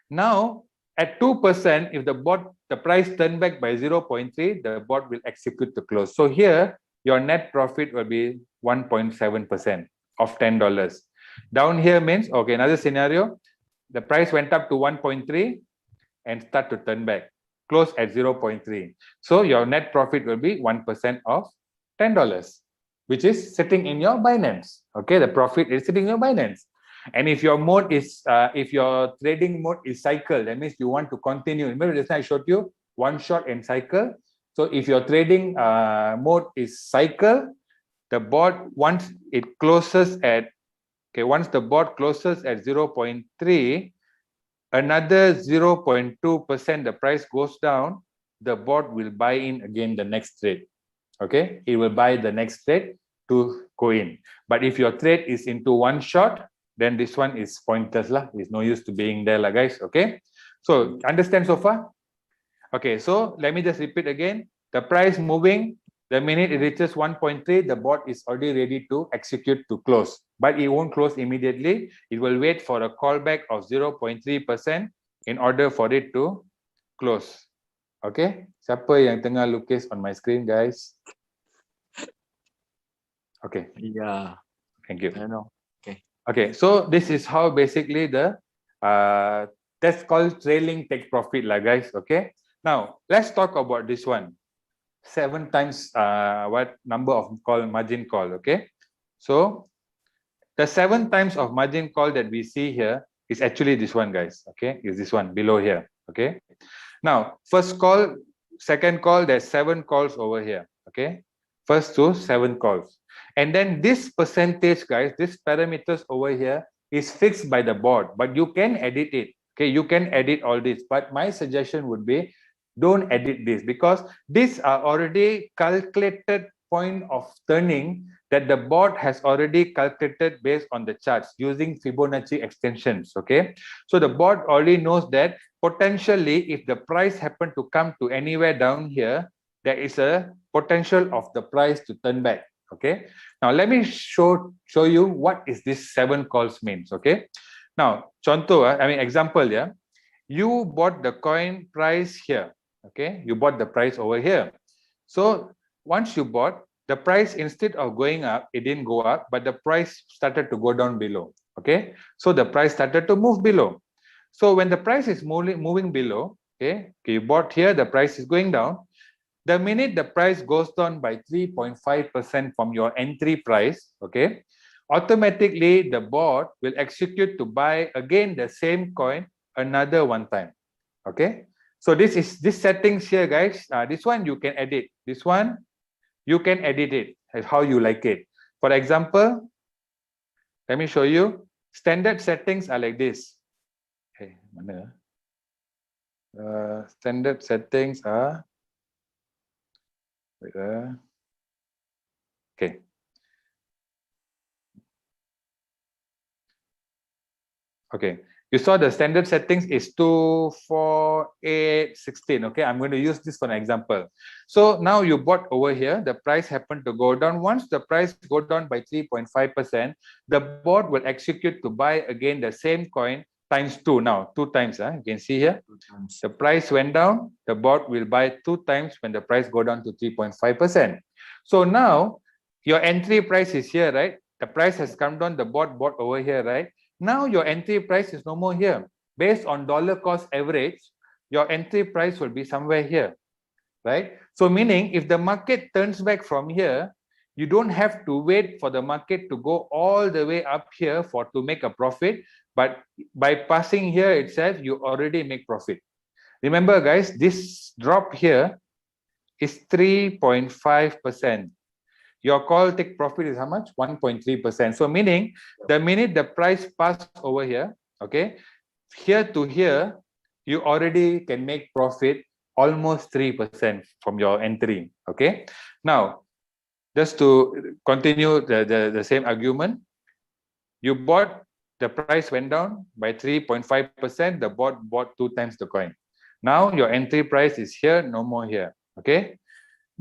Now, at 2%, if the price turn back by 0.3, the bot will execute to close. So here, your net profit will be 1.7% of $10. Down here means, okay, another scenario, the price went up to 1.3 and start to turn back, close at 0.3. So your net profit will be 1% of $10, which is sitting in your Binance. Okay, the profit is sitting in your Binance. And if your mode is, if your trading mode is cycle, that means you want to continue. Remember this time I showed you one shot and cycle. So if your trading mode is cycle, the bot, once it closes at, okay, once the bot closes at 0.3, another 0.2%, the price goes down, the bot will buy in again the next trade. Okay, it will buy the next trade to go in. But if your trade is into one shot, then this one is pointless lah. It's no use to being there lah, guys. Okay. So understand so far? Okay. So let me just repeat again. The price moving, the minute it reaches 1.3, the bot is already ready to execute to close. But it won't close immediately. It will wait for a callback of 0.3% in order for it to close. Okay. Siapa yang tengah lukis on my screen, guys? Okay. Yeah, Thank you. I know. Okay, so this is how basically the that's called trailing take profit lah, guys. Okay, now let's talk about this one. 7 times what number of call margin call. Okay, so the 7 times of margin call that we see here is actually this one, guys. Okay, is this one below here. Okay, now first call, second call, there's 7 calls over here. Okay, first to 7 calls. And then this percentage, guys, this parameters over here is fixed by the board, but you can edit it. Okay, you can edit all this, but my suggestion would be don't edit this because these are already calculated point of turning that the board has already calculated based on the charts using Fibonacci extensions. Okay, so the board already knows that potentially if the price happen to come to anywhere down here, there is a potential of the price to turn back. Okay, now let me show you what is this 7 calls means. Okay, now contoh, I mean example, yeah, you bought the coin price here. Okay, you bought the price over here. So once you bought, the price instead of going up, it didn't go up, but the price started to go down below. Okay, so the price started to move below. So when the price is moving below, okay, you bought here, the price is going down. The minute the price goes down by 3.5% from your entry price, okay, automatically the bot will execute to buy again the same coin another 1 time. Okay, so this settings here, guys. This one you can edit. This one you can edit it as how you like it. For example, let me show you. Standard settings are like this. Okay, mana? Standard settings are. Okay. Okay. You saw the standard settings is 2, 4, 8, 16. Okay, I'm going to use this for an example. So now you bought over here, the price happened to go down. Once the price go down by 3.5%, the bot will execute to buy again the same coin times 2 now. 2 times. You can see here. The price went down. The bot will buy 2 times when the price go down to 3.5%. So now your entry price is here, right? The price has come down. The bot bought over here, right? Now your entry price is no more here. Based on dollar cost average, your entry price will be somewhere here, right? So meaning if the market turns back from here, you don't have to wait for the market to go all the way up here to make a profit. But by passing here itself, you already make profit. Remember, guys, this drop here is 3.5%. Your call take profit is how much? 1.3%. So meaning the minute the price pass over here, okay, here to here, you already can make profit almost 3% from your entry. Okay. Now, just to continue the same argument, you bought, the price went down by 3.5%, the bot bought 2 times the coin. Now your entry price is here, no more here. Okay.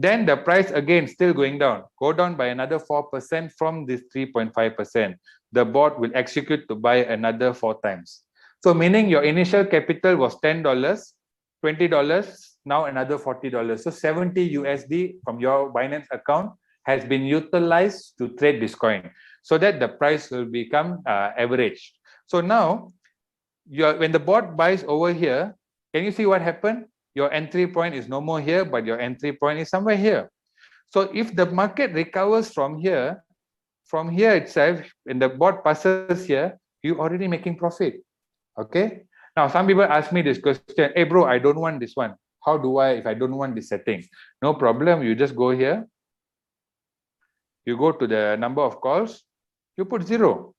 Then the price again still going down, go down by another 4% from this 3.5%. The bot will execute to buy another 4 times. So meaning your initial capital was $10, $20, now another $40. So 70 USD from your Binance account has been utilized to trade this coin, so that the price will become average. So now, when the bot buys over here, can you see what happened? Your entry point is no more here, but your entry point is somewhere here. So if the market recovers from here itself, when the bot passes here, you already making profit. Okay. Now some people ask me this question, hey bro, I don't want this one. How do I, if I don't want this setting? No problem, you just go here. You go to the number of calls, you put 0.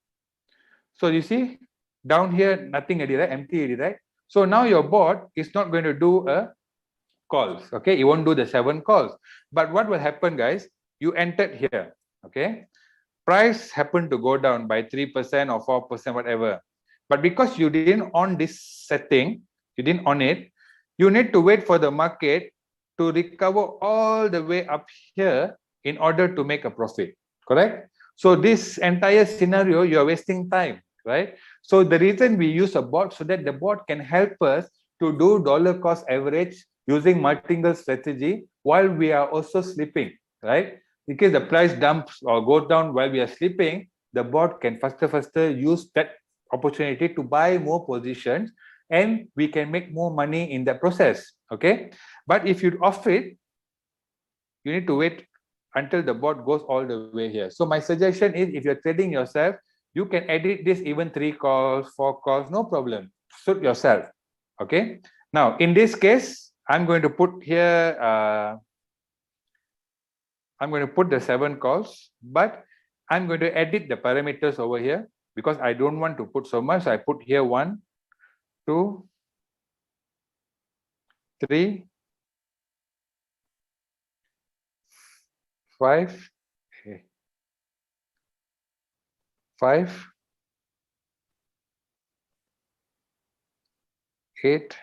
So you see, down here, nothing already, right? Empty already, right? So now your bot is not going to do a calls, okay? It won't do the 7 calls. But what will happen, guys? You entered here, okay? price happened to go down by 3% or 4%, whatever. But because you didn't on this setting, you didn't on it, you need to wait for the market to recover all the way up here in order to make a profit, correct? So this entire scenario, you're wasting time, right? So the reason we use a bot so that the bot can help us to do dollar cost average using martingale strategy while we are also sleeping, right? In case the price dumps or goes down while we are sleeping, the bot can faster use that opportunity to buy more positions, and we can make more money in that process. Okay, but if you off it, you need to wait until the bot goes all the way here. So my suggestion is, if you're trading yourself, you can edit this even 3 calls, 4 calls, no problem. Suit yourself. Okay, now in this case, I'm going to put here I'm going to put the 7 calls, but I'm going to edit the parameters over here because I don't want to put so much. I put here 1, 2, 3, 5, 8,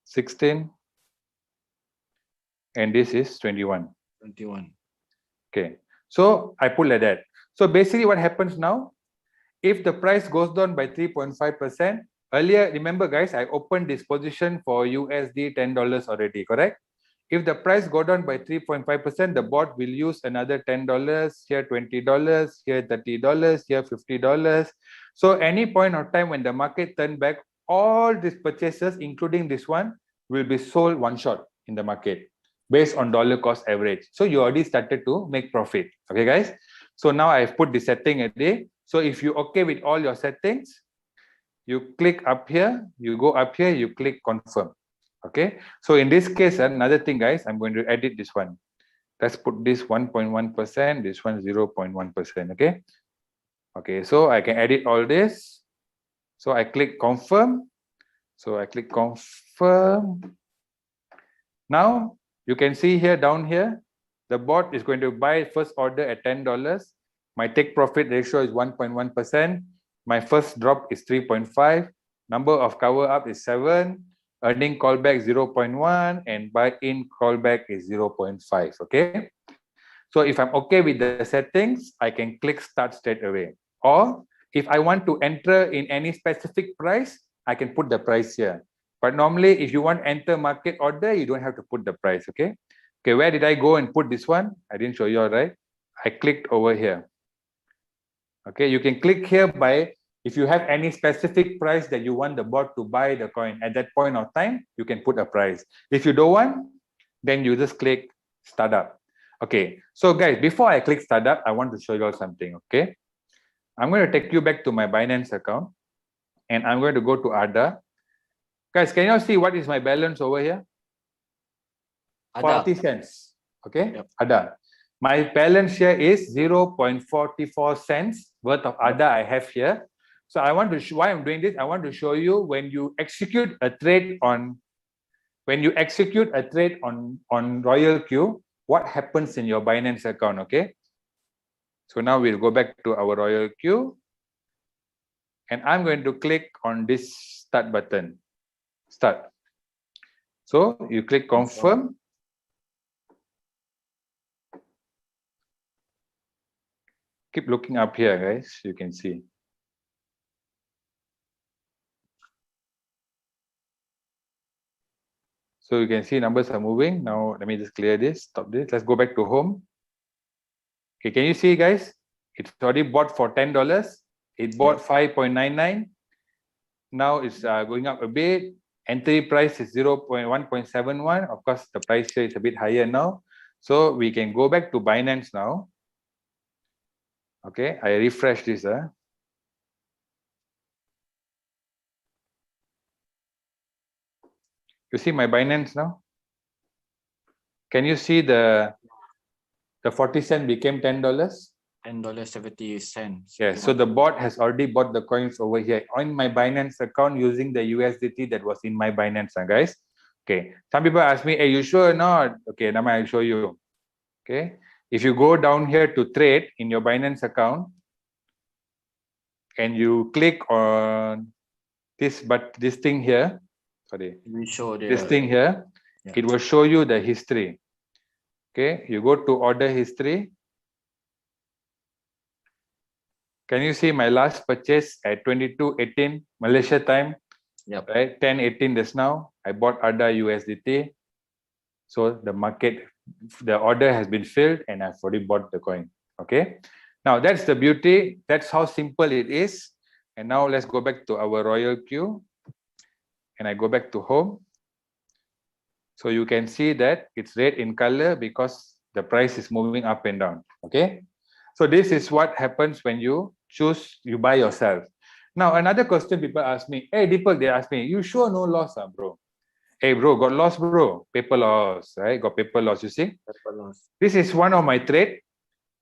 16, and this is 21. 21. Okay, so I put like that. So basically what happens now, if the price goes down by 3.5%, earlier, remember guys, I opened this position for USD $10 already, correct? If the price go down by 3.5%, the bot will use another $10, here $20, here $30, here $50. So any point of time when the market turn back, all these purchases, including this one, will be sold one shot in the market based on dollar cost average. So you already started to make profit. Okay, guys? So now I've put the setting a day. So if you're okay with all your settings, you click up here, you go up here, you click confirm. Okay, so in this case, another thing, guys, I'm going to edit this one. Let's put this 1.1%, this one 0.1%. Okay, okay, so I can edit all this. So I click confirm. So I click confirm. Now you can see here, down here, the bot is going to buy first order at $10. My take profit ratio is 1.1%. My first drop is 3.5. Number of cover up is 7. Earning callback 0.1 and buy in callback is 0.5. Okay, so if I'm okay with the settings, I can click start straight away. Or if I want to enter in any specific price, I can put the price here. But normally, if you want enter market order, you don't have to put the price. Okay, okay, where did I go and put this one? I didn't show you, all right? I clicked over here. Okay, you can click here by, if you have any specific price that you want the bot to buy the coin at that point of time, you can put a price. If you don't want, then you just click startup. Okay, so guys, before I click startup, I want to show you all something. Okay, I'm going to take you back to my Binance account and I'm going to go to ADA. Guys, can you all see what is my balance over here? Ada. 40 cents. Okay, Yep. ADA. My balance here is 0.44 cents worth of ADA I have here. So I want to show why I'm doing this. I want to show you when you execute a trade on Royal Q, what happens in your Binance account. Okay. So now we'll go back to our Royal Q, and I'm going to click on this start button. Start. So you click confirm. Keep looking up here, guys. You can see. So you can see numbers are moving. Now, let me just clear this, stop this. Let's go back to home. Okay, can you see, guys? It's already bought for $10. It bought 5.99. Now it's going up a bit. Entry price is 1.71. Of course, the price here is a bit higher now. So we can go back to Binance now. Okay, I refresh this. You see my Binance now? Can you see the 40 cent became $10? $10.70. Yes, so the bot has already bought the coins over here on my Binance account using the USDT that was in my Binance, guys. Okay, some people ask me, hey, you sure or not? Okay, now I'll show you. Okay. If you go down here to trade in your Binance account and you click on this thing here, sorry, We show this the thing here, yeah. it will show you the history. Okay, you go to order history. Can you see my last purchase at 22:18 Malaysia time? Yep. Right, 10:18 just now. I bought ADA USDT. So the market, the order has been filled and I've already bought the coin. Okay. Now that's the beauty. That's how simple it is. And now let's go back to our Royal Queue. And I go back to home. So you can see that it's red in color because the price is moving up and down. Okay. So this is what happens when you buy yourself. Now, another question people ask me, hey, Deepak, they ask me, you sure no loss, bro? Hey, bro, got loss, bro. Paper loss, right? Got paper loss, you see? Paper loss. This is one of my trade.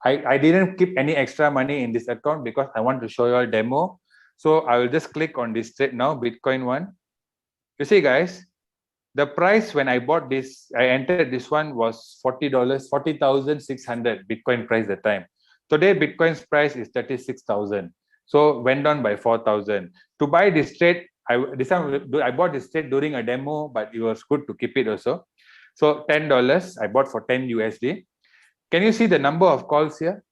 I didn't keep any extra money in this account because I want to show you a demo. So I will just click on this trade now, Bitcoin one. You see, guys, the price when I bought this, I entered this one was $40, 40,600 Bitcoin price at the time. Today, Bitcoin's price is 36,000. So went down by 4,000. To buy this trade, I bought this trade during a demo, but it was good to keep it also. So $10, I bought for 10 USD. Can you see the number of calls here?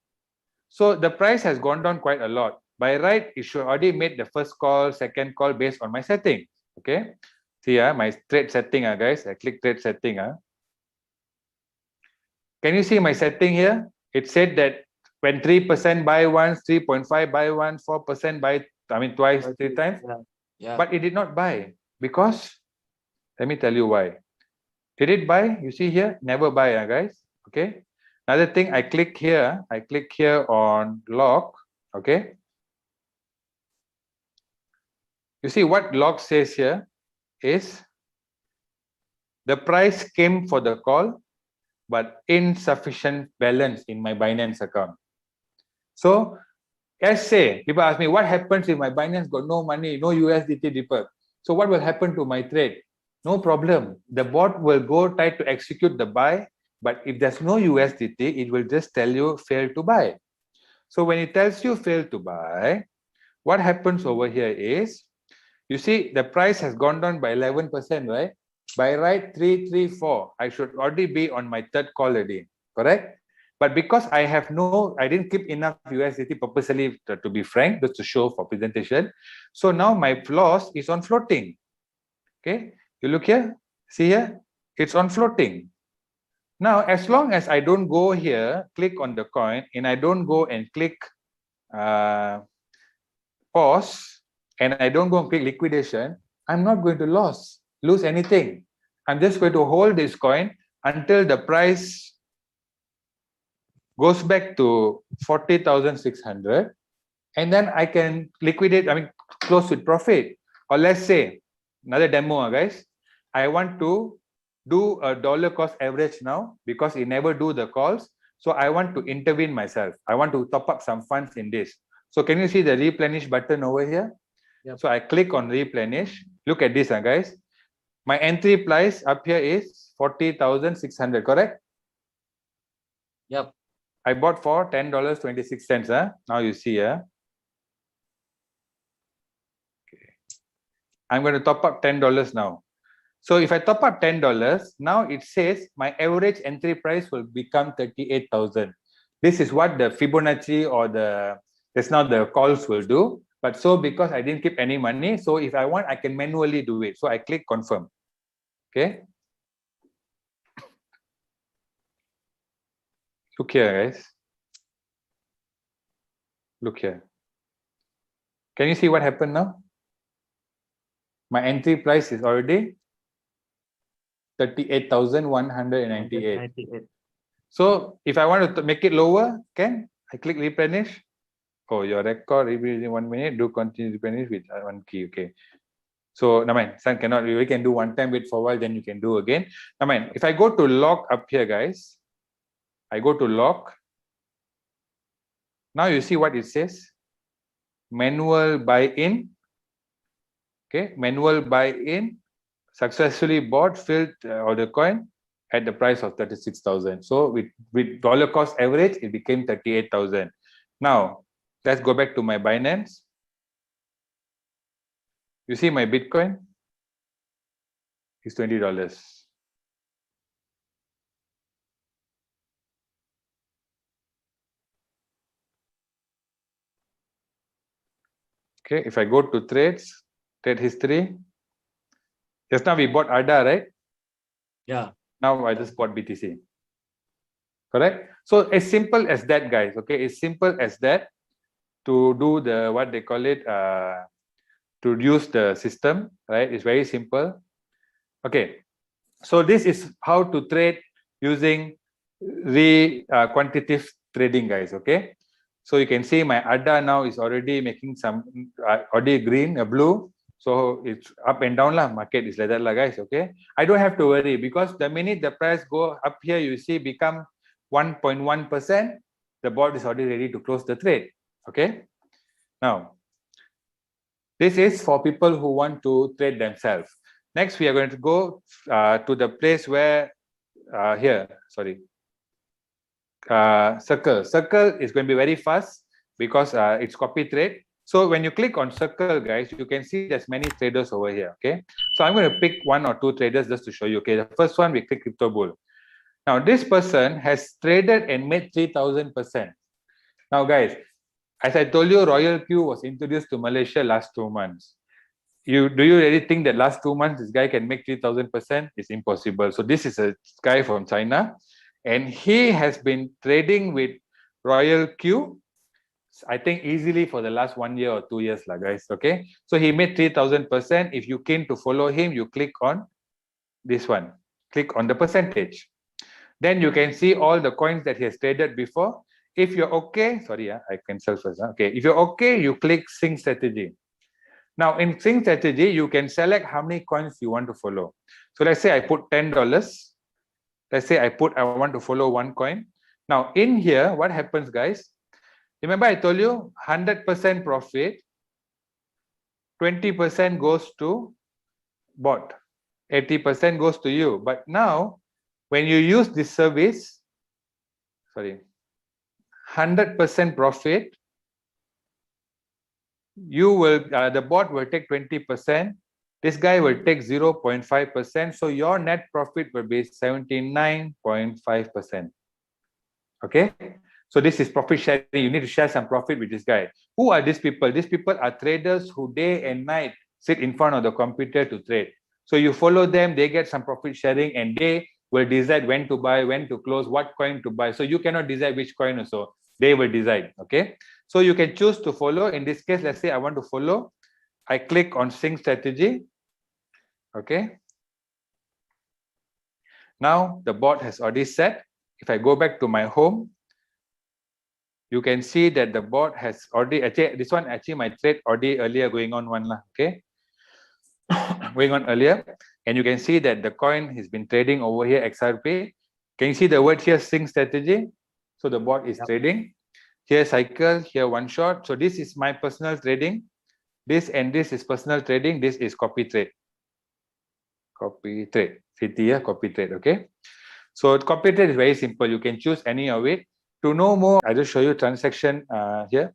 So the price has gone down quite a lot. By right, it should already made the first call, second call based on my setting. Okay. See my trade setting, guys. I click trade setting. Can you see my setting here? It said that when 3% buy once, 3.5 buy once, 4% buy, twice, 3 times. Yeah. But it did not buy because, let me tell you why. Did it buy? You see here, never buy, guys. Okay. Another thing, I click here on log. Okay. You see what log says here is the price came for the call, but insufficient balance in my Binance account. So, let's say people ask me, what happens if my Binance got no money, no USDT Deepak? So what will happen to my trade? No problem. The bot will go try to execute the buy, but if there's no USDT, it will just tell you fail to buy. So when it tells you fail to buy, what happens over here is, you see the price has gone down by 11%, right? By right 334, I should already be on my third call already, correct? But because I didn't keep enough USDT purposely to be frank, just to show for presentation. So now my loss is on floating. Okay, you look here, see here, it's on floating. Now, as long as I don't go here, click on the coin, and I don't go and click pause, and I don't go and click liquidation, I'm not going to lose anything. I'm just going to hold this coin until the price goes back to 40,600, and then I can liquidate, close with profit. Or let's say, another demo, guys. I want to do a dollar cost average now because it never do the calls. So I want to intervene myself. I want to top up some funds in this. So can you see the replenish button over here? Yep. So I click on replenish. Look at this, guys. My entry price up here is 40,600, correct? Yep. I bought for $10.26. Now you see. Okay. I'm going to top up $10 now. So if I top up $10, now it says my average entry price will become 38,000. This is what the Fibonacci or that's not the calls will do. But so because I didn't keep any money, so if I want, I can manually do it. So I click confirm. Okay. Look here, guys. Look here. Can you see what happened now? My entry price is already 38,198. So if I want to make it lower, I click replenish. Oh, your record in 1 minute. Do continue replenish with one key. Okay. So never mind. Son cannot. We can do one time. Wait for a while. Then you can do again. Never mind. If I go to log up here, guys, I go to log. Now you see what it says. Manual buy in. Okay. Manual buy in. Successfully bought, filled or the coin. at the price of 36,000. So with dollar cost average, it became 38,000. Now, let's go back to my Binance. You see my Bitcoin is $20. Okay, if I go to trades, trade history, just now we bought ADA, right? Yeah. Now I just bought BTC. Correct? So as simple as that, guys. Okay, as simple as that to do the what they call it, to use the system, right? It's very simple. Okay, so this is how to trade using quantitative trading, guys. Okay, so you can see my ADA now is already making some already green, blue. So it's up and down lah. Market is like that lah, guys. Okay, I don't have to worry because the minute the price go up here, you see become 1.1%, the board is already ready to close the trade. Okay, now this is for people who want to trade themselves. Next, we are going to go to the place where Circle. Circle is going to be very fast because it's copy trade. So when you click on Circle, guys, you can see there's many traders over here. Okay, so I'm going to pick 1 or 2 traders just to show you. Okay, the first one, we click Crypto Bull. Now this person has traded and made 3,000%. Now, guys, as I told you, Royal Q was introduced to Malaysia last 2 months. Do you really think that last 2 months this guy can make 3,000%? It's impossible. So this is a guy from China, and he has been trading with Royal Q, I think easily for the last 1 year or 2 years, lah, guys. Okay, so he made 3,000%. If you keen to follow him, you click on this one. Click on the percentage. Then you can see all the coins that he has traded before. If you're okay, sorry, I cancel first. Okay, if you're okay, you click Sync Strategy. Now in Sync Strategy, you can select how many coins you want to follow. So let's say I put $10. Let's say I want to follow 1 coin. Now in here, what happens, guys? Remember I told you 100% profit, 20% goes to bot, 80% goes to you. But now when you use this service, 100% profit, you will the bot will take 20%, this guy will take 0.5%, so your net profit will be 79.5%. Okay, so this is profit sharing. You need to share some profit with this guy. Who are these people? These people are traders who day and night sit in front of the computer to trade. So you follow them, they get some profit sharing, and they will decide when to buy, when to close, what coin to buy. So you cannot decide which coin also. They will decide. Okay, so you can choose to follow. In this case, let's say I want to follow. I click on Sync Strategy. Okay, now the bot has already set. If I go back to my home, you can see that the bot has already this one my trade already earlier going on one lah. Okay, going on earlier, and you can see that the coin has been trading over here, XRP. Can you see the word here, Sync Strategy? So the bot is trading. Here cycle, here one shot. So this is my personal trading. This and this is personal trading. This is copy trade. Copy trade. CT, copy trade. Okay. So copy trade is very simple. You can choose any of it. To know more, I just show you transaction here.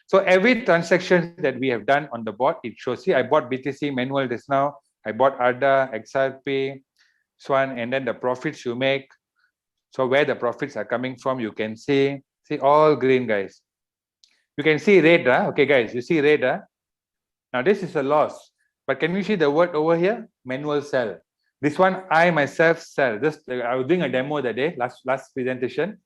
So every transaction that we have done on the bot, it shows. See, I bought BTC manual just now. I bought ADA, XRP, Swan, and then the profits you make. So where the profits are coming from, you can see all green, guys. You can see red, okay, guys, you see red. Now this is a loss, but can you see the word over here? Manual sell. This one, I myself sell. Just I was doing a demo that day, last presentation.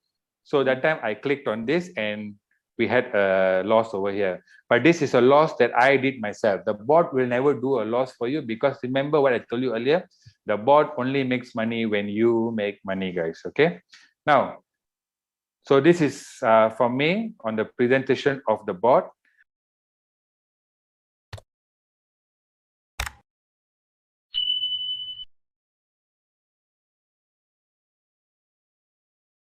So that time I clicked on this and we had a loss over here. But this is a loss that I did myself. The bot will never do a loss for you because remember what I told you earlier, the bot only makes money when you make money, guys. Okay. Now, so this is for me on the presentation of the bot.